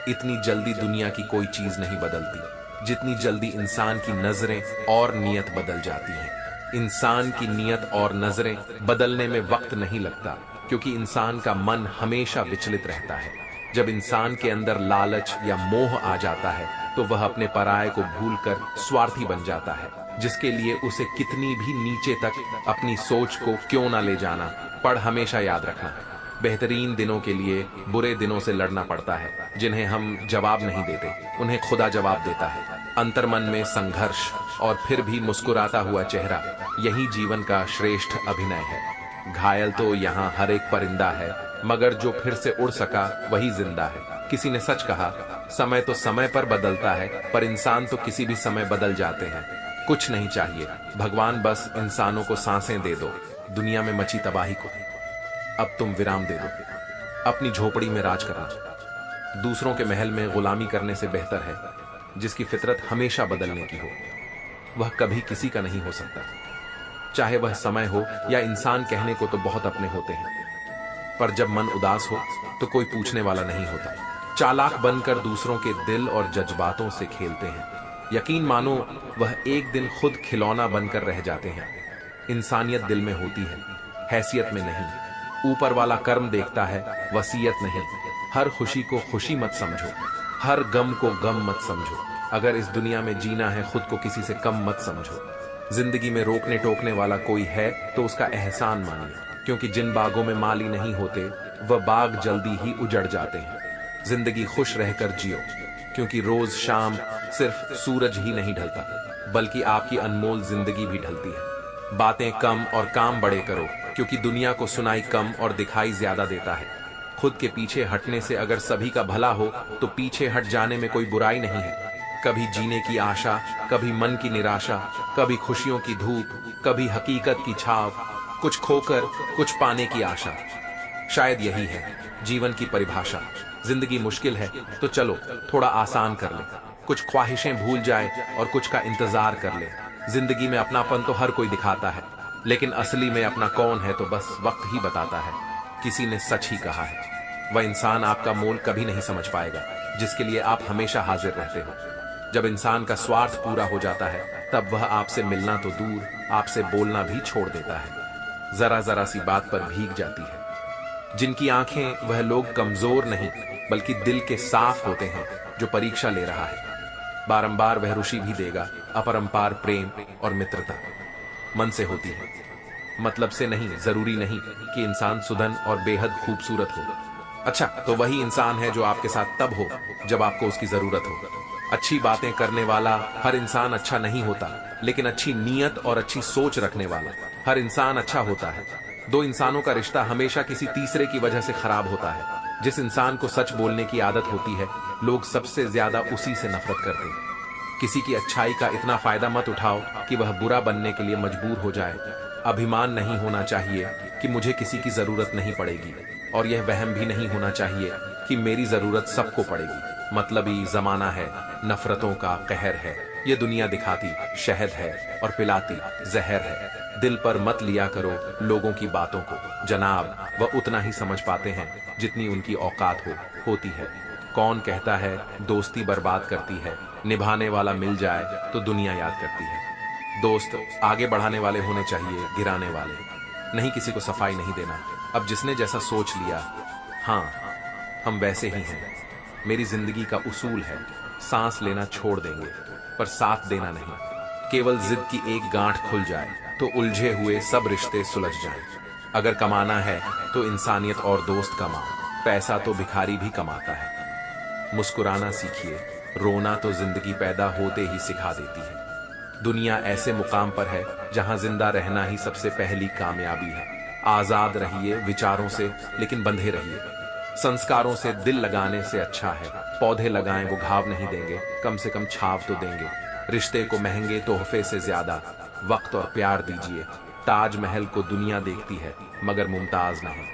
इतनी जल्दी दुनिया की कोई चीज नहीं बदलती जितनी जल्दी इंसान की नजरें और नियत बदल जाती है। इंसान की नियत और नजरें बदलने में वक्त नहीं लगता, क्योंकि इंसान का मन हमेशा विचलित रहता है। जब इंसान के अंदर लालच या मोह आ जाता है तो वह अपने पराये को भूलकर स्वार्थी बन जाता है, जिसके लिए उसे कितनी भी नीचे तक अपनी सोच को क्यों ना ले जाना पड़। हमेशा याद रखना, बेहतरीन दिनों के लिए बुरे दिनों से लड़ना पड़ता है, जिन्हें हम जवाब नहीं देते, उन्हें खुदा जवाब देता है। अंतर्मन में संघर्ष और फिर भी मुस्कुराता हुआ चेहरा, यही जीवन का श्रेष्ठ अभिनय है। घायल तो यहाँ हर एक परिंदा है, मगर जो फिर से उड़ सका वही जिंदा है। किसी ने सच कहा, समय तो समय पर बदलता है, पर इंसान तो किसी भी समय बदल जाते हैं। कुछ नहीं चाहिए, भगवान बस इंसानों को सांसें दे दो। दुनिया में मची तबाही को अब तुम विराम दे दो। अपनी झोपड़ी में राज करना दूसरों के महल में गुलामी करने से बेहतर है। जिसकी फितरत हमेशा बदलने की हो, वह कभी किसी का नहीं हो सकता। चाहे वह समय हो या इंसान, कहने को तो बहुत अपने होते हैं, पर जब मन उदास हो तो कोई पूछने वाला नहीं होता। चालाक बनकर दूसरों के दिल और जज्बातों से खेलते हैं। यकीन मानो वह एक दिन खुद खिलौना बनकर रह जाते हैं। इंसानियत दिल में होती है, हैसियत में नहीं। ऊपर वाला कर्म देखता है, वसीयत नहीं। हर खुशी को खुशी मत समझो, हर गम को गम मत समझो। अगर इस दुनिया में जीना है, खुद को किसी से कम मत समझो। जिंदगी में रोकने टोकने वाला कोई है तो उसका एहसान मानिए, क्योंकि जिन बागों में माली नहीं होते वह बाग जल्दी ही उजड़ जाते हैं। जिंदगी खुश रहकर जियो, क्योंकि रोज शाम सिर्फ सूरज ही नहीं ढलता, बल्कि आपकी अनमोल जिंदगी भी ढलती है। बातें कम और काम बड़े करो, क्योंकि दुनिया को सुनाई कम और दिखाई ज्यादा देता है। खुद के पीछे हटने से अगर सभी का भला हो तो पीछे हट जाने में कोई बुराई नहीं है। कभी जीने की आशा, कभी मन की निराशा, कभी खुशियों की धूप, कभी हकीकत की छाव, कुछ खोकर कुछ पाने की आशा। शायद यही है जीवन की परिभाषा। जिंदगी मुश्किल है तो चलो थोड़ा आसान कर ले, कुछ ख्वाहिशें भूल जाए और कुछ का इंतजार कर ले। जिंदगी में अपनापन तो हर कोई दिखाता है, लेकिन असली में अपना कौन है तो बस वक्त ही बताता है। किसी ने सच ही कहा है, वह इंसान आपका मोल कभी नहीं समझ पाएगा जिसके लिए आप हमेशा हाजिर रहते हो। जब इंसान का स्वार्थ पूरा हो जाता है तब वह आपसे मिलना तो दूर, आपसे बोलना भी छोड़ देता है। जरा जरा सी बात पर भीग जाती है। जिनकी आंखें, वह लोग कमजोर नहीं बल्कि दिल के साफ होते हैं जो परीक्षा ले रहा है। बारंबार वह रुचि भी देगा। अपरंपार प्रेम और मित्रता मन से होती है, मतलब से नहीं। जरूरी नहीं कि इंसान सुधन और बेहद खूबसूरत हो। अच्छा तो वही इंसान है जो आपके साथ तब हो जब आपको उसकी जरूरत हो। अच्छी बातें करने वाला हर इंसान अच्छा नहीं होता, लेकिन अच्छी नीयत और अच्छी सोच रखने वाला हर इंसान अच्छा होता है। दो इंसानों का रिश्ता हमेशा किसी तीसरे की वजह से खराब होता है। जिस इंसान को सच बोलने की आदत होती है, लोग सबसे ज्यादा उसी से नफरत करते हैं। किसी की अच्छाई का इतना फायदा मत उठाओ कि वह बुरा बनने के लिए मजबूर हो जाए। अभिमान नहीं होना चाहिए कि मुझे किसी की जरूरत नहीं पड़ेगी, और यह वहम भी नहीं होना चाहिए कि मेरी जरूरत सबको पड़ेगी। मतलबी जमाना है, नफरतों का कहर है। ये दुनिया दिखाती शहद है और पिलाती जहर है। दिल पर मत लिया करो लोगों की बातों को जनाब, वह उतना ही समझ पाते हैं जितनी उनकी औकात होती है। कौन कहता है दोस्ती बर्बाद करती है, निभाने वाला मिल जाए तो दुनिया याद करती है। दोस्त आगे बढ़ाने वाले होने चाहिए, गिराने वाले नहीं। किसी को सफाई नहीं देना। अब जिसने जैसा सोच लिया, हाँ हम वैसे ही हैं। मेरी जिंदगी का उसूल है, सांस लेना छोड़ देंगे पर साथ देना नहीं। केवल जिद की एक गांठ खुल जाए तो उलझे हुए सब रिश्ते सुलझ जाएं। अगर कमाना है तो इंसानियत और दोस्त कमाओ, पैसा तो भिखारी भी कमाता है। मुस्कुराना सीखिए, रोना तो जिंदगी पैदा होते ही सिखा देती है। दुनिया ऐसे मुकाम पर है जहां जिंदा रहना ही सबसे पहली कामयाबी है। आजाद रहिए विचारों से, लेकिन बंधे रहिए। संस्कारों से दिल लगाने से अच्छा है पौधे लगाएं, वो घाव नहीं देंगे, कम से कम छाव तो देंगे। रिश्ते को महंगे तोहफे से ज्यादा वक्त और प्यार दीजिए। ताजमहल को दुनिया देखती है मगर मुमताज नहीं।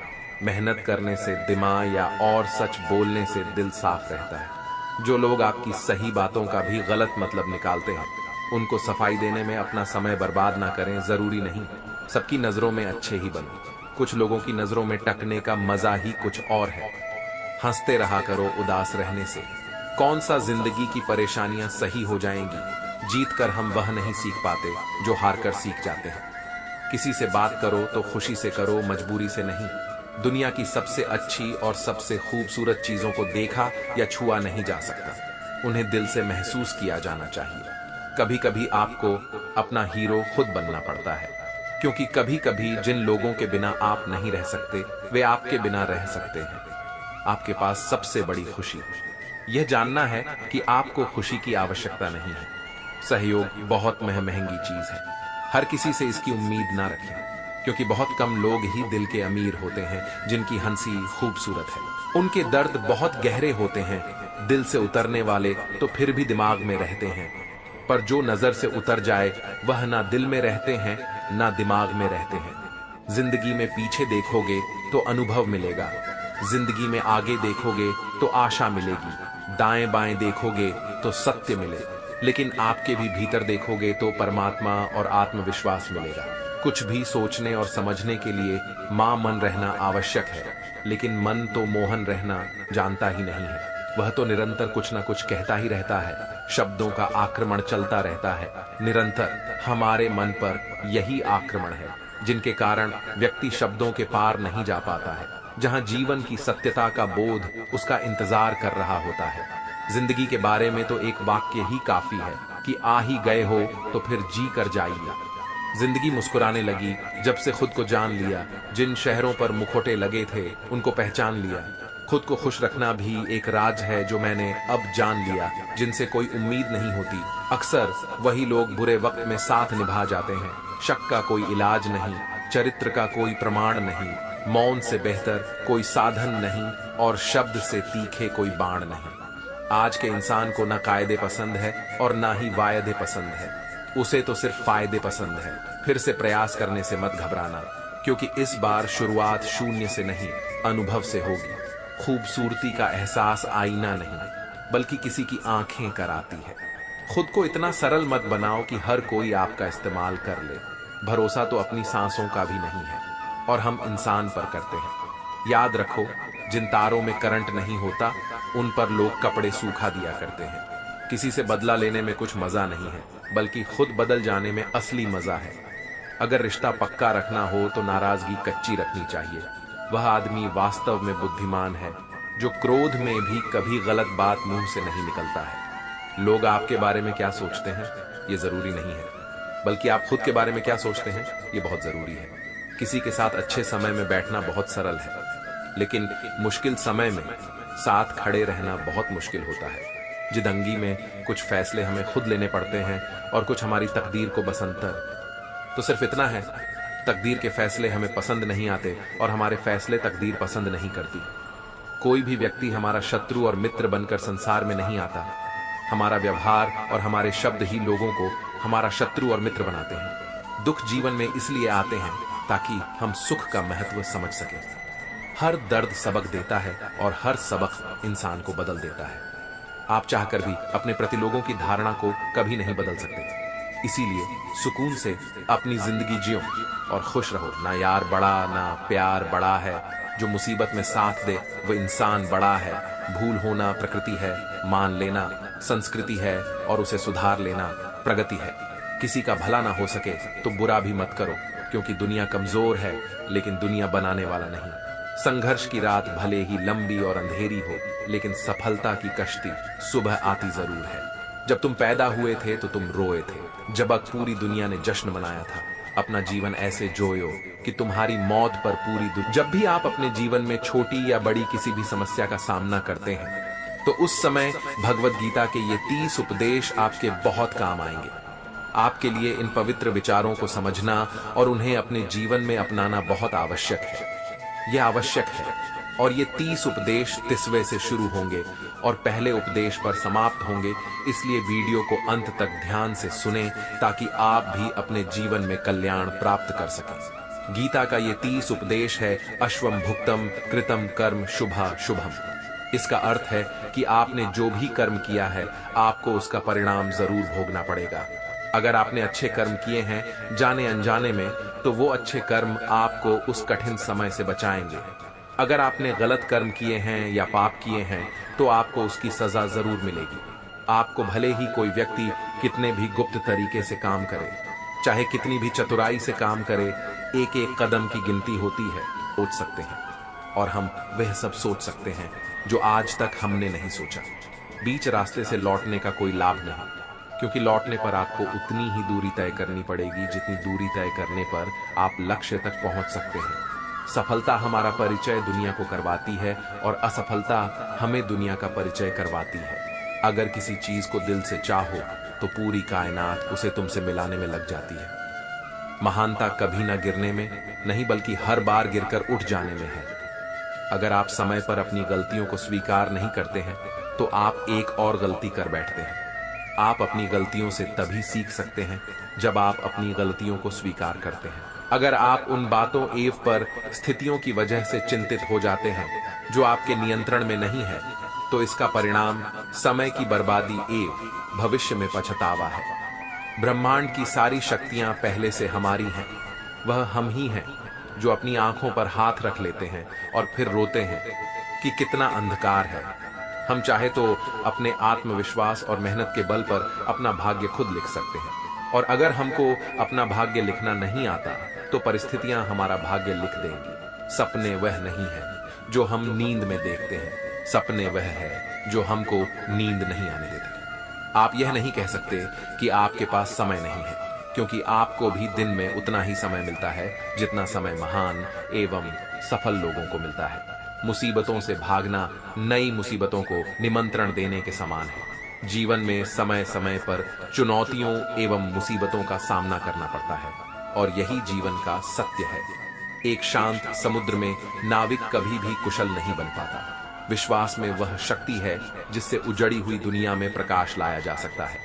मेहनत करने से दिमाग या और सच बोलने से दिल साफ रहता है। जो लोग आपकी सही बातों का भी गलत मतलब निकालते हैं, उनको सफाई देने में अपना समय बर्बाद ना करें। जरूरी नहीं सबकी नजरों में अच्छे ही बनो, कुछ लोगों की नजरों में टकने का मजा ही कुछ और है। हंसते रहा करो उदास रहने से। कौन सा जिंदगी की परेशानियां सही हो जाएंगी। जीत कर हम वह नहीं सीख पाते जो हार कर सीख जाते हैं। किसी से बात करो तो खुशी से करो, मजबूरी से नहीं। दुनिया की सबसे अच्छी और सबसे खूबसूरत चीजों को देखा या छुआ नहीं जा सकता, उन्हें दिल से महसूस किया जाना चाहिए। कभी कभी आपको अपना हीरो खुद बनना पड़ता है, क्योंकि कभी कभी जिन लोगों के बिना आप नहीं रह सकते वे आपके बिना रह सकते हैं। आपके पास सबसे बड़ी खुशी यह जानना है कि आपको खुशी की आवश्यकता नहीं है। सहयोग बहुत महंगी चीज है, हर किसी से इसकी उम्मीद ना रखें, क्योंकि बहुत कम लोग ही दिल के अमीर होते हैं जिनकी हंसी खूबसूरत है। उनके दर्द बहुत गहरे होते हैं, दिल से उतरने वाले तो फिर भी दिमाग में रहते हैं, पर जो नजर से उतर जाए वह ना दिल में रहते हैं ना दिमाग में रहते हैं। जिंदगी में पीछे देखोगे तो अनुभव मिलेगा, जिंदगी में आगे देखोगे तो आशा मिलेगी, दाएं बाएं देखोगे तो सत्य मिले, लेकिन आपके भी भीतर देखोगे तो परमात्मा और आत्मविश्वास मिलेगा। कुछ भी सोचने और समझने के लिए मां मन रहना आवश्यक है, लेकिन मन तो मोहन रहना जानता ही नहीं है। वह तो निरंतर कुछ न कुछ कहता ही रहता है, शब्दों का आक्रमण चलता रहता है निरंतर। हमारे मन पर यही आक्रमण है जिनके कारण व्यक्ति शब्दों के पार नहीं जा पाता है, जहां जीवन की सत्यता का बोध उसका इंतजार कर रहा होता है। जिंदगी के बारे में तो एक वाक्य ही काफी है कि आ ही गए हो तो फिर जी कर जाइए। जिंदगी मुस्कुराने लगी जब से खुद को जान लिया। जिन शहरों पर मुखौटे लगे थे उनको पहचान लिया। खुद को खुश रखना भी एक राज है जो मैंने अब जान लिया। जिनसे कोई उम्मीद नहीं होती, अक्सर वही लोग बुरे वक्त में साथ निभा जाते हैं। शक का कोई इलाज नहीं, चरित्र का कोई प्रमाण नहीं, मौन से बेहतर कोई साधन नहीं और शब्द से तीखे कोई बाण नहीं। आज के इंसान को ना कायदे पसंद है और ना ही वायदे पसंद है, उसे तो सिर्फ फायदे पसंद है। फिर से प्रयास करने से मत घबराना, क्योंकि इस बार शुरुआत शून्य से नहीं अनुभव से होगी। खूबसूरती का एहसास आईना नहीं बल्कि किसी की आंखें कराती है। खुद को इतना सरल मत बनाओ कि हर कोई आपका इस्तेमाल कर ले। भरोसा तो अपनी सांसों का भी नहीं है और हम इंसान पर करते हैं। याद रखो, जिन तारों में करंट नहीं होता उन पर लोग कपड़े सूखा दिया करते हैं। किसी से बदला लेने में कुछ मजा नहीं है, बल्कि खुद बदल जाने में असली मजा है। अगर रिश्ता पक्का रखना हो तो नाराजगी कच्ची रखनी चाहिए। वह आदमी वास्तव में बुद्धिमान है जो क्रोध में भी कभी गलत बात मुंह से नहीं निकलता है। लोग आपके बारे में क्या सोचते हैं ये जरूरी नहीं है, बल्कि आप खुद के बारे में क्या सोचते हैं ये बहुत जरूरी है। किसी के साथ अच्छे समय में बैठना बहुत सरल है, लेकिन मुश्किल समय में साथ खड़े रहना बहुत मुश्किल होता है। जिदंगी में कुछ फैसले हमें खुद लेने पड़ते हैं और कुछ हमारी तकदीर को बसंतर। तो सिर्फ इतना है, तकदीर के फैसले हमें पसंद नहीं आते और हमारे फैसले तकदीर पसंद नहीं करती। कोई भी व्यक्ति हमारा शत्रु और मित्र बनकर संसार में नहीं आता। हमारा व्यवहार और हमारे शब्द ही लोगों को हमारा शत्रु और मित्र बनाते हैं। दुख जीवन में इसलिए आते हैं ताकि हम सुख का महत्व समझ सकें। हर दर्द सबक देता है और हर सबक इंसान को बदल देता है। आप चाहकर भी अपने प्रति लोगों की धारणा को कभी नहीं बदल सकते। इसीलिए सुकून से अपनी जिंदगी जियो और खुश रहो। ना यार बड़ा ना प्यार बड़ा है, जो मुसीबत में साथ दे वो इंसान बड़ा है। भूल होना प्रकृति है, मान लेना संस्कृति है और उसे सुधार लेना प्रगति है। किसी का भला ना हो सके तो बुरा भी मत करो, क्योंकि दुनिया कमजोर है लेकिन दुनिया बनाने वाला नहीं। संघर्ष की रात भले ही लंबी और अंधेरी हो, लेकिन सफलता की कश्ती सुबह आती जरूर है। जब तुम पैदा हुए थे तो तुम रोए थे, जब पूरी दुनिया ने जश्न मनाया था। अपना जीवन ऐसे जोयो कि तुम्हारी मौत पर जब भी आप अपने जीवन में छोटी या बड़ी किसी भी समस्या का सामना करते हैं, तो उस समय भगवत गीता के ये 30 उपदेश आपके बहुत काम आएंगे। आपके लिए इन पवित्र विचारों को समझना और उन्हें अपने जीवन में अपनाना बहुत आवश्यक है। यह आवश्यक है, और ये 30 उपदेश 30वें से शुरू होंगे और पहले उपदेश पर समाप्त होंगे। इसलिए वीडियो को अंत तक ध्यान से सुनें ताकि आप भी अपने जीवन में कल्याण प्राप्त कर सकें। गीता का ये 30 उपदेश है अश्वम भुक्तम कृतम कर्म शुभा शुभम। इसका अर्थ है कि आपने जो भी कर्म किया है, आपको उसका परिणाम जरूर भोगना पड़ेगा। अगर आपने अच्छे कर्म किए हैं जाने अनजाने में, तो वो अच्छे कर्म आपको उस कठिन समय से बचाएंगे। अगर आपने गलत कर्म किए हैं या पाप किए हैं, तो आपको उसकी सजा जरूर मिलेगी। आपको भले ही कोई व्यक्ति कितने भी गुप्त तरीके से काम करे, चाहे कितनी भी चतुराई से काम करे, एक एक कदम की गिनती होती है। सोच सकते हैं, और हम वह सब सोच सकते हैं जो आज तक हमने नहीं सोचा। बीच रास्ते से लौटने का कोई लाभ नहीं, क्योंकि लौटने पर आपको उतनी ही दूरी तय करनी पड़ेगी जितनी दूरी तय करने पर आप लक्ष्य तक पहुंच सकते हैं। सफलता हमारा परिचय दुनिया को करवाती है और असफलता हमें दुनिया का परिचय करवाती है। अगर किसी चीज को दिल से चाहो तो पूरी कायनात उसे तुमसे मिलाने में लग जाती है। महानता कभी ना गिरने में नहीं, बल्कि हर बार गिरकर उठ जाने में है। अगर आप समय पर अपनी गलतियों को स्वीकार नहीं करते हैं, तो आप एक और गलती कर बैठते हैं। आप अपनी गलतियों से तभी सीख सकते हैं जब आप अपनी गलतियों को स्वीकार करते हैं। अगर आप उन बातों पर स्थितियों की वजह से चिंतित हो जाते हैं जो आपके नियंत्रण में नहीं है, तो इसका परिणाम समय की बर्बादी भविष्य में पछतावा है। ब्रह्मांड की सारी शक्तियां पहले से हमारी हैं। वह हम ही हैं जो अपनी आंखों पर हाथ रख लेते हैं और फिर रोते हैं कि कितना अंधकार है। हम चाहे तो अपने आत्मविश्वास और मेहनत के बल पर अपना भाग्य खुद लिख सकते हैं, और अगर हमको अपना भाग्य लिखना नहीं आता, तो परिस्थितियां हमारा भाग्य लिख देंगी। सपने वह नहीं है जो हम नींद में देखते हैं, सपने वह है जो हमको नींद नहीं आने देते। आप यह नहीं कह सकते कि आपके पास समय नहीं है, क्योंकि आपको भी दिन में उतना ही समय मिलता है जितना समय महान एवं सफल लोगों को मिलता है। मुसीबतों से भागना नई मुसीबतों को निमंत्रण देने के समान है। जीवन में समय समय पर चुनौतियों एवं मुसीबतों का सामना करना पड़ता है, और यही जीवन का सत्य है। एक शांत समुद्र में नाविक कभी भी कुशल नहीं बन पाता। विश्वास में वह शक्ति है जिससे उजड़ी हुई दुनिया में प्रकाश लाया जा सकता है।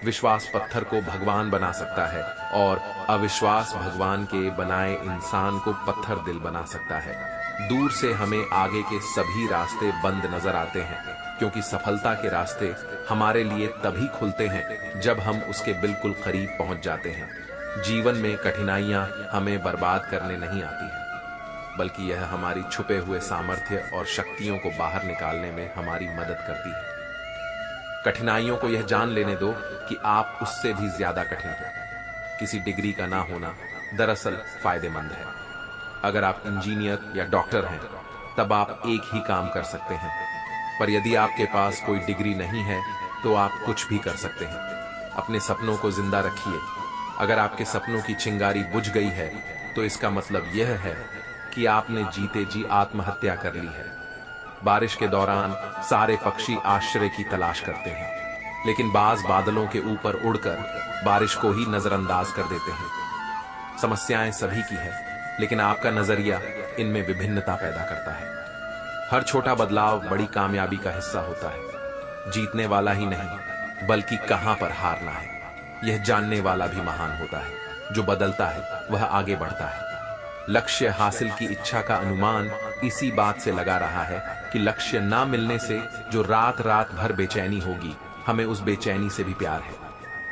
विश्वास पत्थर को भगवान बना सकता है, और अविश्वास भगवान के बनाए इंसान को पत्थर दिल बना सकता है। दूर से हमें आगे के सभी रास्ते बंद नजर आते हैं, क्योंकि सफलता के रास्ते हमारे लिए तभी खुलते हैं जब हम उसके बिल्कुल करीब पहुंच जाते हैं। जीवन में कठिनाइयां हमें बर्बाद करने नहीं आती हैं, बल्कि यह हमारी छुपे हुए सामर्थ्य और शक्तियों को बाहर निकालने में हमारी मदद करती है। कठिनाइयों को यह जान लेने दो कि आप उससे भी ज्यादा कठिन हैं। किसी डिग्री का ना होना दरअसल फायदेमंद है। अगर आप इंजीनियर या डॉक्टर हैं, तब आप एक ही काम कर सकते हैं, पर यदि आपके पास कोई डिग्री नहीं है, तो आप कुछ भी कर सकते हैं। अपने सपनों को जिंदा रखिए। अगर आपके सपनों की चिंगारी बुझ गई है, तो इसका मतलब यह है कि आपने जीते जी आत्महत्या कर ली है। बारिश के दौरान सारे पक्षी आश्रय की तलाश करते हैं, लेकिन बाज बादलों के ऊपर उड़कर बारिश को ही नजरअंदाज कर देते हैं। समस्याएं सभी की है, लेकिन आपका नजरिया इनमें विभिन्नता पैदा करता है। हर छोटा बदलाव बड़ी कामयाबी का हिस्सा होता है। जीतने वाला ही नहीं, बल्कि कहां पर हारना है, यह जानने वाला भी महान होता है। जो बदलता है वह आगे बढ़ता है। लक्ष्य हासिल की इच्छा का अनुमान इसी बात से लगा रहा है कि लक्ष्य ना मिलने से जो रात रात भर बेचैनी होगी, हमें उस बेचैनी से भी प्यार है।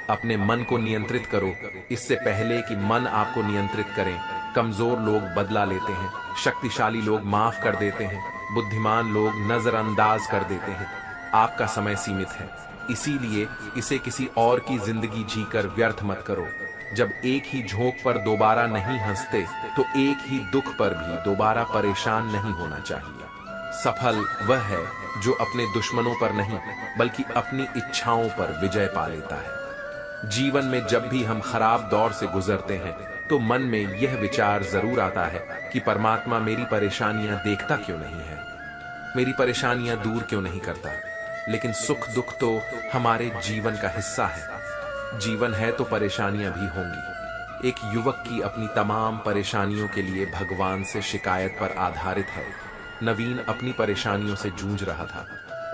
अपने मन को नियंत्रित करो, इससे पहले कि मन आपको नियंत्रित करें। कमजोर लोग बदला लेते हैं, शक्तिशाली लोग माफ कर देते हैं, बुद्धिमान लोग नजरअंदाज कर देते हैं। आपका समय सीमित है, इसीलिए इसे किसी और की जिंदगी जीकर व्यर्थ मत करो। जब एक ही झोंक पर दोबारा नहीं हंसते तो एक ही दुख पर भी दोबारा परेशान नहीं होना चाहिए। सफल वह है जो अपने दुश्मनों पर नहीं बल्कि अपनी इच्छाओं पर विजय पा लेता है। जीवन में जब भी हम खराब दौर से गुजरते हैं तो मन में यह विचार जरूर आता है कि परमात्मा मेरी परेशानियां देखता क्यों नहीं है, मेरी परेशानियां दूर क्यों नहीं करता। लेकिन सुख दुख तो हमारे जीवन का हिस्सा है। जीवन है तो परेशानियां भी होंगी। एक युवक की अपनी तमाम परेशानियों के लिए भगवान से शिकायत पर आधारित है। नवीन अपनी परेशानियों से जूझ रहा था।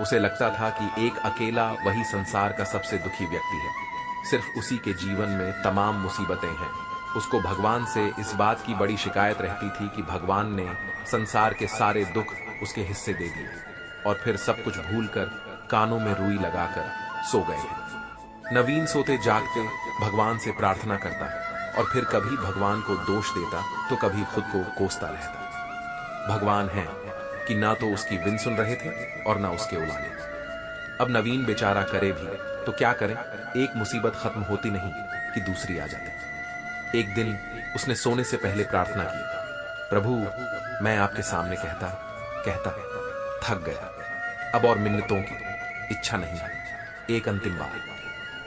उसे लगता था कि एक अकेला वही संसार का सबसे दुखी व्यक्ति है, सिर्फ उसी के जीवन में तमाम मुसीबतें हैं। उसको भगवान से इस बात की बड़ी शिकायत रहती थी कि भगवान ने संसार के सारे दुख उसके हिस्से दे दिए और फिर सब कुछ भूलकर कानों में रुई लगाकर सो गए। नवीन सोते जागते भगवान से प्रार्थना करता और फिर कभी भगवान को दोष देता तो कभी खुद को कोसता रहता। भगवान है कि ना तो उसकी विन सुन रहे थे और ना उसके उलाने। अब नवीन बेचारा करे भी तो क्या करे, एक मुसीबत खत्म होती नहीं कि दूसरी आ जाती। एक दिन उसने सोने से पहले प्रार्थना की, प्रभु मैं आपके सामने कहता थक गया, अब और मिन्नतों की इच्छा नहीं है। एक अंतिम बार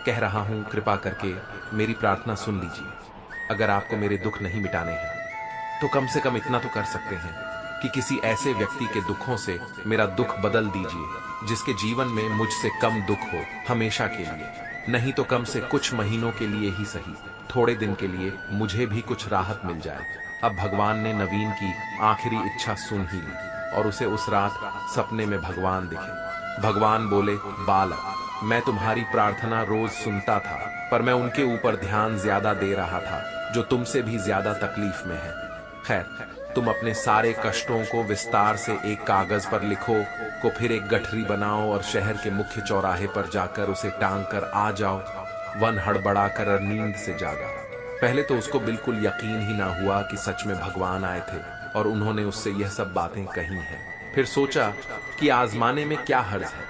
कह रहा हूं, कृपा करके मेरी प्रार्थना सुन लीजिए। अगर आपको मेरे दुख नहीं मिटाने हैं तो कम से कम इतना तो कर सकते हैं कि किसी ऐसे व्यक्ति के दुखों से मेरा दुख बदल दीजिए जिसके जीवन में मुझसे कम दुख हो हमेशा के लिए। नहीं तो कम से कुछ महीनों के लिए ही सही, थोड़े दिन के लिए मुझे भी कुछ राहत मिल जाए। अब भगवान ने नवीन की आखिरी इच्छा सुन ही ली और उसे उस रात सपने में भगवान दिखे। भगवान बोले, बालक मैं तुम्हारी प्रार्थना रोज सुनता था, पर मैं उनके ऊपर ध्यान ज्यादा दे रहा था जो तुमसे भी ज्यादा तकलीफ में है। खैर, तुम अपने सारे कष्टों को विस्तार से एक कागज पर लिखो को फिर एक गठरी बनाओ और शहर के मुख्य चौराहे पर जाकर उसे टांग कर आ जाओ। वन हड़बड़ाकर नींद से जागा। पहले तो उसको बिल्कुल यकीन ही ना हुआ कि सच में भगवान आए थे और उन्होंने उससे यह सब बातें कही हैं। फिर सोचा कि आजमाने में क्या हर्ज है,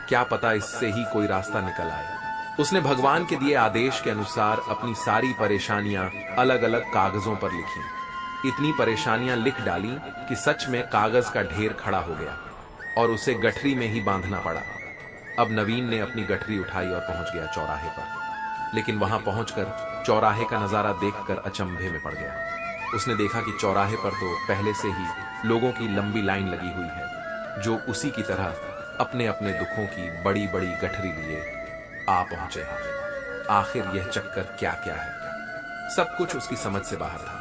क्या पता इससे ही कोई रास्ता निकल आए। उसने भगवान के दिए आदेश के अनुसार अपनी सारी परेशानियां अलग अलग कागजों पर लिखी। इतनी परेशानियां लिख डाली कि सच में कागज का ढेर खड़ा हो गया और उसे गठरी में ही बांधना पड़ा। अब नवीन ने अपनी गठरी उठाई और पहुंच गया चौराहे पर। लेकिन वहां पहुंचकर चौराहे का नजारा देखकर अचंभे में पड़ गया। उसने देखा कि चौराहे पर तो पहले से ही लोगों की लंबी लाइन लगी हुई है जो उसी की तरह अपने अपने दुखों की बड़ी बड़ी गठरी लिए आ पहुंचे हैं। आखिर यह चक्कर क्या क्या है, सब कुछ उसकी समझ से बाहर था।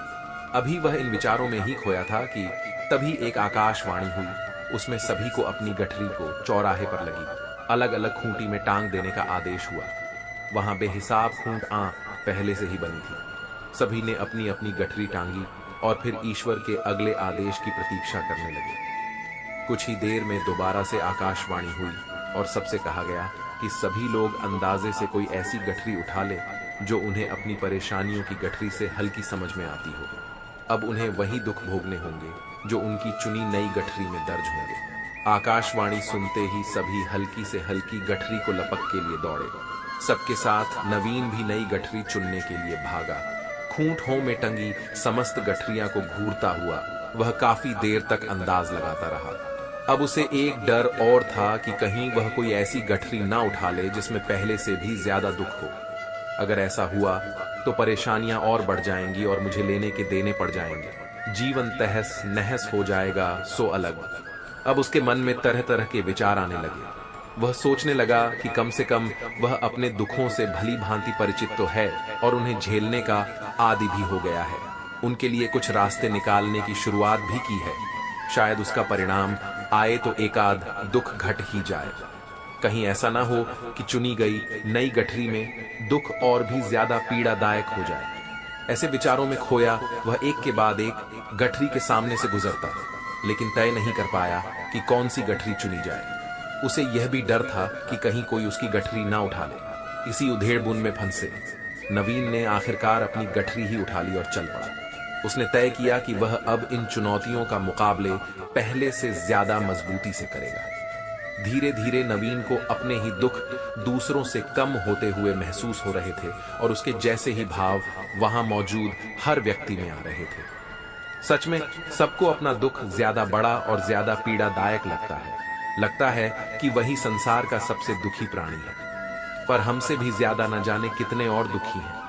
अभी वह इन विचारों में ही खोया था कि तभी एक आकाशवाणी हुई। उसमें सभी को अपनी गठरी को चौराहे पर लगी अलग अलग खूंटी में टांग देने का आदेश हुआ। वहां बेहिसाब खूंट पहले से ही बनी थी। सभी ने अपनी अपनी गठरी टांगी और फिर ईश्वर के अगले आदेश की प्रतीक्षा करने लगे। कुछ ही देर में दोबारा से आकाशवाणी हुई और सबसे कहा गया कि सभी लोग अंदाजे से कोई ऐसी गठरी उठा ले जो उन्हें अपनी परेशानियों की गठरी से हल्की समझ में आती हो। अब उन्हें वही दुख भोगने होंगे जो उनकी चुनी नई गठरी में दर्ज होंगे। आकाशवाणी सुनते ही सभी हल्की से हल्की गठरी को लपक के लिए दौड़े। सबके साथ नवीन भी नई गठरी चुनने के लिए भागा। खूंटों में टंगी समस्त गठरियां को घूरता हुआ वह काफी देर तक अंदाज लगाता रहा। अब उसे एक डर और था कि कहीं वह कोई ऐसी गठरी ना उठा ले जिसमें पहले से भी ज्यादा दुख हो। अगर ऐसा हुआ तो परेशानियां और बढ़ जाएंगी और मुझे लेने के देने पड़ जाएंगे। जीवन तहस नहस हो जाएगा सो अलग। अब उसके मन में तरह तरह के विचार आने लगे। वह सोचने लगा कि कम से कम वह अपने दुखों से भली भांति परिचित तो है और उन्हें झेलने का आदी भी हो गया है। उनके लिए कुछ रास्ते निकालने की शुरुआत भी की है। शायद उसका परिणाम आए तो एकाध दुख घट ही जाए। कहीं ऐसा ना हो कि चुनी गई नई गठरी में दुख और भी ज्यादा पीड़ादायक हो जाए। ऐसे विचारों में खोया वह एक के बाद एक गठरी के सामने से गुजरता, लेकिन तय नहीं कर पाया कि कौन सी गठरी चुनी जाए। उसे यह भी डर था कि कहीं कोई उसकी गठरी ना उठा ले। इसी उधेड़बुन में फंसे नवीन ने आखिरकार अपनी गठरी ही उठा ली और चल पड़ा। उसने तय किया कि वह अब इन चुनौतियों का मुकाबले पहले से ज्यादा मजबूती से करेगा। धीरे धीरे नवीन को अपने ही दुख दूसरों से कम होते हुए महसूस हो रहे थे और उसके जैसे ही भाव वहां मौजूद हर व्यक्ति में आ रहे थे। सच में सबको अपना दुख ज्यादा बड़ा और ज्यादा पीड़ादायक लगता है कि वही संसार का सबसे दुखी प्राणी है। पर हमसे भी ज्यादा न जाने कितने और दुखी हैं।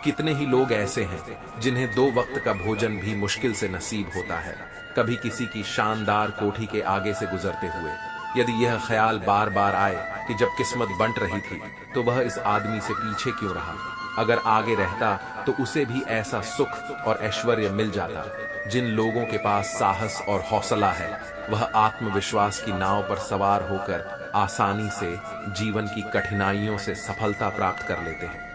कितने ही लोग ऐसे हैं जिन्हें 2 वक्त का भोजन भी मुश्किल से नसीब होता है, कभी किसी की शानदार कोठी के आगे से गुजरते हुए। यदि यह ख्याल बार बार आए कि जब किस्मत बंट रही थी तो वह इस आदमी से पीछे क्यों रहा, अगर आगे रहता तो उसे भी ऐसा सुख और ऐश्वर्य मिल जाता। जिन लोगों के पास साहस और हौसला है वह आत्मविश्वास की नाव पर सवार होकर आसानी से जीवन की कठिनाइयों से सफलता प्राप्त कर लेते हैं।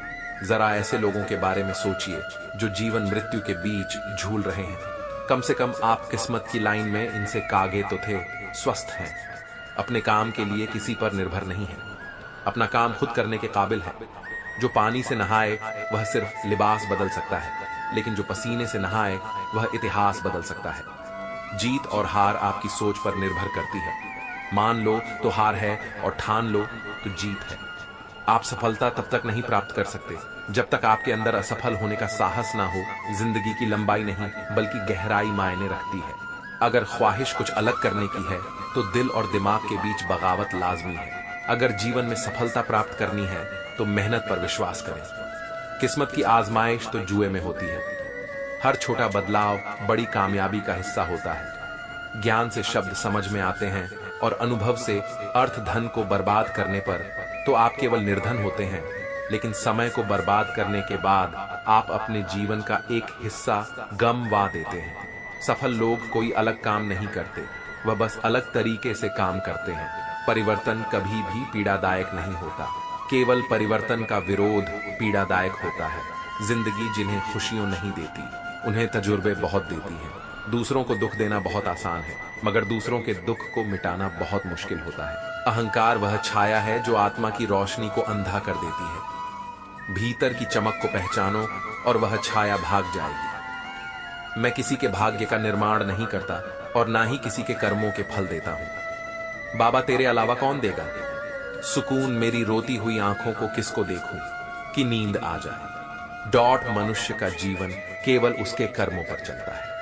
जरा ऐसे लोगों के बारे में सोचिए जो जीवन मृत्यु के बीच झूल रहे हैं। कम से कम आप किस्मत की लाइन में इनसे कागे तो थे, स्वस्थ हैं, अपने काम के लिए किसी पर निर्भर नहीं है, अपना काम खुद करने के काबिल है। जो पानी से नहाए वह सिर्फ लिबास बदल सकता है, लेकिन जो पसीने से नहाए वह इतिहास बदल सकता है। जीत और हार आपकी सोच पर निर्भर करती है। मान लो तो हार है और ठान लो तो जीत है। आप सफलता तब तक नहीं प्राप्त कर सकते जब तक आपके अंदर असफल होने का साहस ना हो। जिंदगी की लंबाई नहीं बल्कि गहराई मायने रखती है। अगर ख्वाहिश कुछ अलग करने की है तो दिल और दिमाग के बीच बगावत लाजमी है। अगर जीवन में सफलता प्राप्त करनी है तो मेहनत पर विश्वास करें। किस्मत की आजमाइश तो जुए में होती है। हर छोटा बदलाव बड़ी कामयाबी का हिस्सा होता है। ज्ञान से शब्द समझ में आते हैं और अनुभव से अर्थ। धन को बर्बाद करने पर तो आप केवल निर्धन होते हैं, लेकिन समय को बर्बाद करने के बाद आप अपने जीवन का एक हिस्सा गमवा देते हैं। सफल लोग कोई अलग काम नहीं करते, वह बस अलग तरीके से काम करते हैं। परिवर्तन कभी भी पीड़ादायक नहीं होता, केवल परिवर्तन का विरोध पीड़ादायक होता है। जिंदगी जिन्हें खुशियों नहीं देती उन्हें तजुर्बे बहुत देती है। दूसरों को दुख देना बहुत आसान है, मगर दूसरों के दुख को मिटाना बहुत मुश्किल होता है। अहंकार वह छाया है जो आत्मा की रोशनी को अंधा कर देती है। भीतर की चमक को पहचानो और वह छाया भाग जाएगी। मैं किसी के भाग्य का निर्माण नहीं करता और ना ही किसी के कर्मों के फल देता हूं। बाबा तेरे अलावा कौन देगा? सुकून मेरी रोती हुई आंखों को किसको देखूं कि नींद आ जाए। मनुष्य का जीवन केवल उसके कर्मों पर चलता है।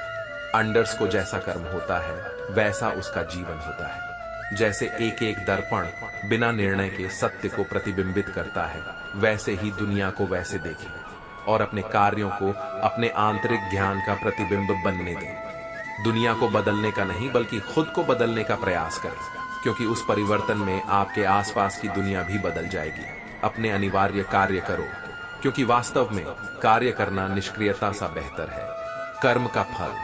अंडर्स को जैसा कर्म होता है वैसा उसका जीवन होता है। जैसे एक एक दर्पण बिना निर्णय के सत्य को प्रतिबिंबित करता है, वैसे ही दुनिया को वैसे देखें और अपने कार्यों को अपने आंतरिक ज्ञान का प्रतिबिंब बनने दें। दुनिया को बदलने का नहीं बल्कि खुद को बदलने का प्रयास करें, क्योंकि उस परिवर्तन में आपके आसपास की दुनिया भी बदल जाएगी। अपने अनिवार्य कार्य करो, क्योंकि वास्तव में कार्य करना निष्क्रियता सा बेहतर है। कर्म का फल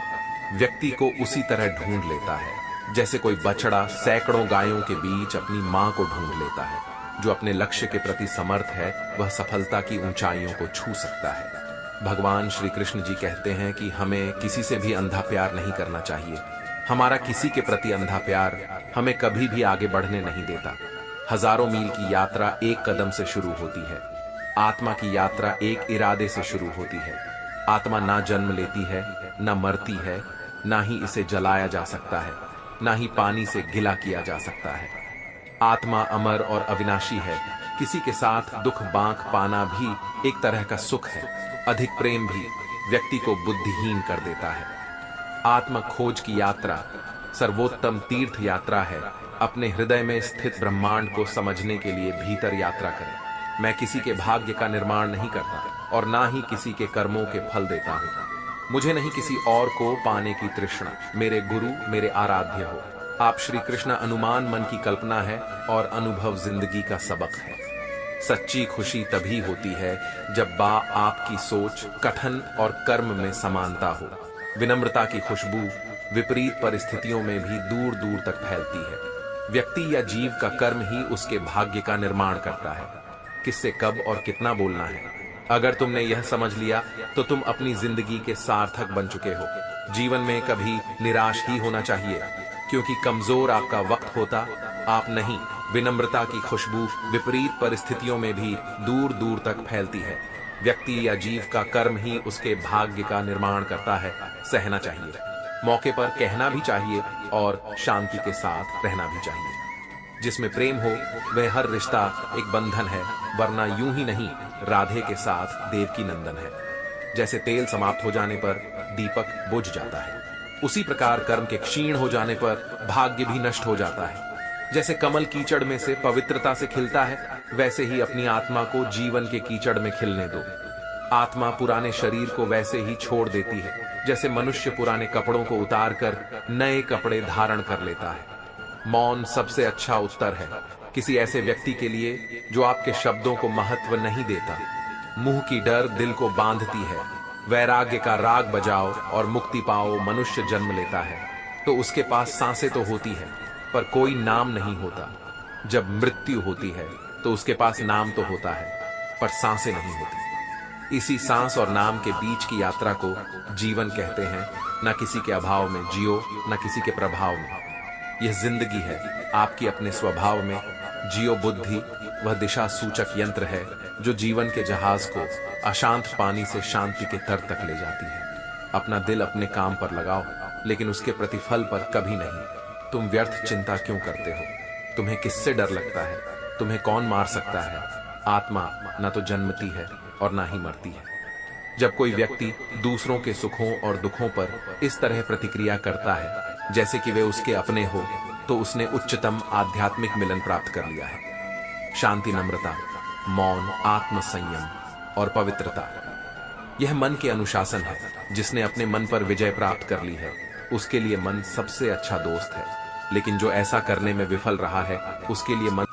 व्यक्ति को उसी तरह ढूंढ लेता है जैसे कोई बछड़ा सैकड़ों गायों के बीच अपनी मां को ढूंढ लेता है। जो अपने लक्ष्य के प्रति समर्थ है वह सफलता की ऊंचाइयों को छू सकता है। भगवान श्री कृष्ण जी कहते हैं कि हमें किसी से भी अंधा प्यार नहीं करना चाहिए। हमारा किसी के प्रति अंधा प्यार हमें कभी भी आगे बढ़ने नहीं देता। हजारों मील की यात्रा एक कदम से शुरू होती है। आत्मा की यात्रा एक इरादे से शुरू होती है। आत्मा ना जन्म लेती है, ना मरती है, ना ही इसे जलाया जा सकता है, ना ही पानी से गिला किया जा सकता है। आत्मा अमर और अविनाशी है। किसी के साथ दुख बांक पाना भी एक तरह का सुख है। अधिक प्रेम भी व्यक्ति को बुद्धिहीन कर देता है। आत्म खोज की यात्रा सर्वोत्तम तीर्थ यात्रा है। अपने हृदय में स्थित ब्रह्मांड को समझने के लिए भीतर यात्रा करें। मैं किसी के भाग्य का निर्माण नहीं करता और ना ही किसी के कर्मों के फल देता हूँ। मुझे नहीं किसी और को पाने की तृष्णा। मेरे गुरु मेरे आराध्य हो। आप श्री कृष्ण अनुमान मन की कल्पना है और अनुभव जिंदगी का सबक है। सच्ची खुशी तभी होती है जब आपकी सोच, कथन और कर्म में समानता हो। विनम्रता की खुशबू विपरीत परिस्थितियों में भी दूर दूर तक फैलती है। व्यक्ति या जीव का कर्म ही उसके भाग्य का निर्माण करता है। किससे कब और कितना बोलना है, अगर तुमने यह समझ लिया तो तुम अपनी जिंदगी के सार्थक बन चुके हो। जीवन में कभी निराश ही होना चाहिए, क्योंकि कमजोर आपका वक्त होता आप नहीं। विनम्रता की खुशबू विपरीत परिस्थितियों में भी दूर दूर तक फैलती है। व्यक्ति या जीव का कर्म ही उसके भाग्य का निर्माण करता है। सहना चाहिए, मौके पर कहना भी चाहिए और शांति के साथ रहना भी चाहिए। जिसमें प्रेम हो वह हर रिश्ता एक बंधन है, वरना यूं ही नहीं राधे के साथ देवकी नंदन है। जैसे तेल समाप्त हो जाने पर दीपक बुझ जाता है, उसी प्रकार कर्म के क्षीण हो जाने पर भाग्य भी नष्ट हो जाता है। जैसे कमल कीचड़ में से पवित्रता से खिलता है, वैसे ही अपनी आत्मा को जीवन के कीचड़ में खिलने दो। आत्मा पुराने शरीर को वैसे ही छोड़ देती है जैसे मनुष्य पुराने कपड़ों को उतार कर नए कपड़े धारण कर लेता है। मौन सबसे अच्छा उत्तर है किसी ऐसे व्यक्ति के लिए जो आपके शब्दों को महत्व नहीं देता। मुंह की डर दिल को बांधती है। वैराग्य का राग बजाओ और मुक्ति पाओ। मनुष्य जन्म लेता है तो उसके पास सांसें तो होती है पर कोई नाम नहीं होता। जब मृत्यु होती है तो उसके पास नाम तो होता है पर सांसें नहीं होती। इसी सांस और नाम के बीच की यात्रा को जीवन कहते हैं। न किसी के अभाव में जियो, न किसी के प्रभाव में। यह जिंदगी है आपकी अपने स्वभाव में। जियो बुद्धि वह दिशा सूचक यंत्र है जो जीवन के जहाज को अशांत पानी से शांति के तर तक ले जाती है। अपना दिल अपने काम पर लगाओ, लेकिन उसके प्रतिफल पर कभी नहीं। तुम व्यर्थ चिंता क्यों करते हो? तुम्हें किससे डर लगता है? तुम्हें कौन मार सकता है? आत्मा न तो जन्मती है और ना ही मरती है। जब कोई व्यक्ति दूसरों के सुखों और दुखों पर इस तरह प्रतिक्रिया करता है जैसे कि वे उसके अपने हो, तो उसने उच्चतम आध्यात्मिक मिलन प्राप्त कर लिया है। शांति, नम्रता, मौन, आत्म संयम और पवित्रता, यह मन के अनुशासन है। जिसने अपने मन पर विजय प्राप्त कर ली है उसके लिए मन सबसे अच्छा दोस्त है, लेकिन जो ऐसा करने में विफल रहा है उसके लिए मन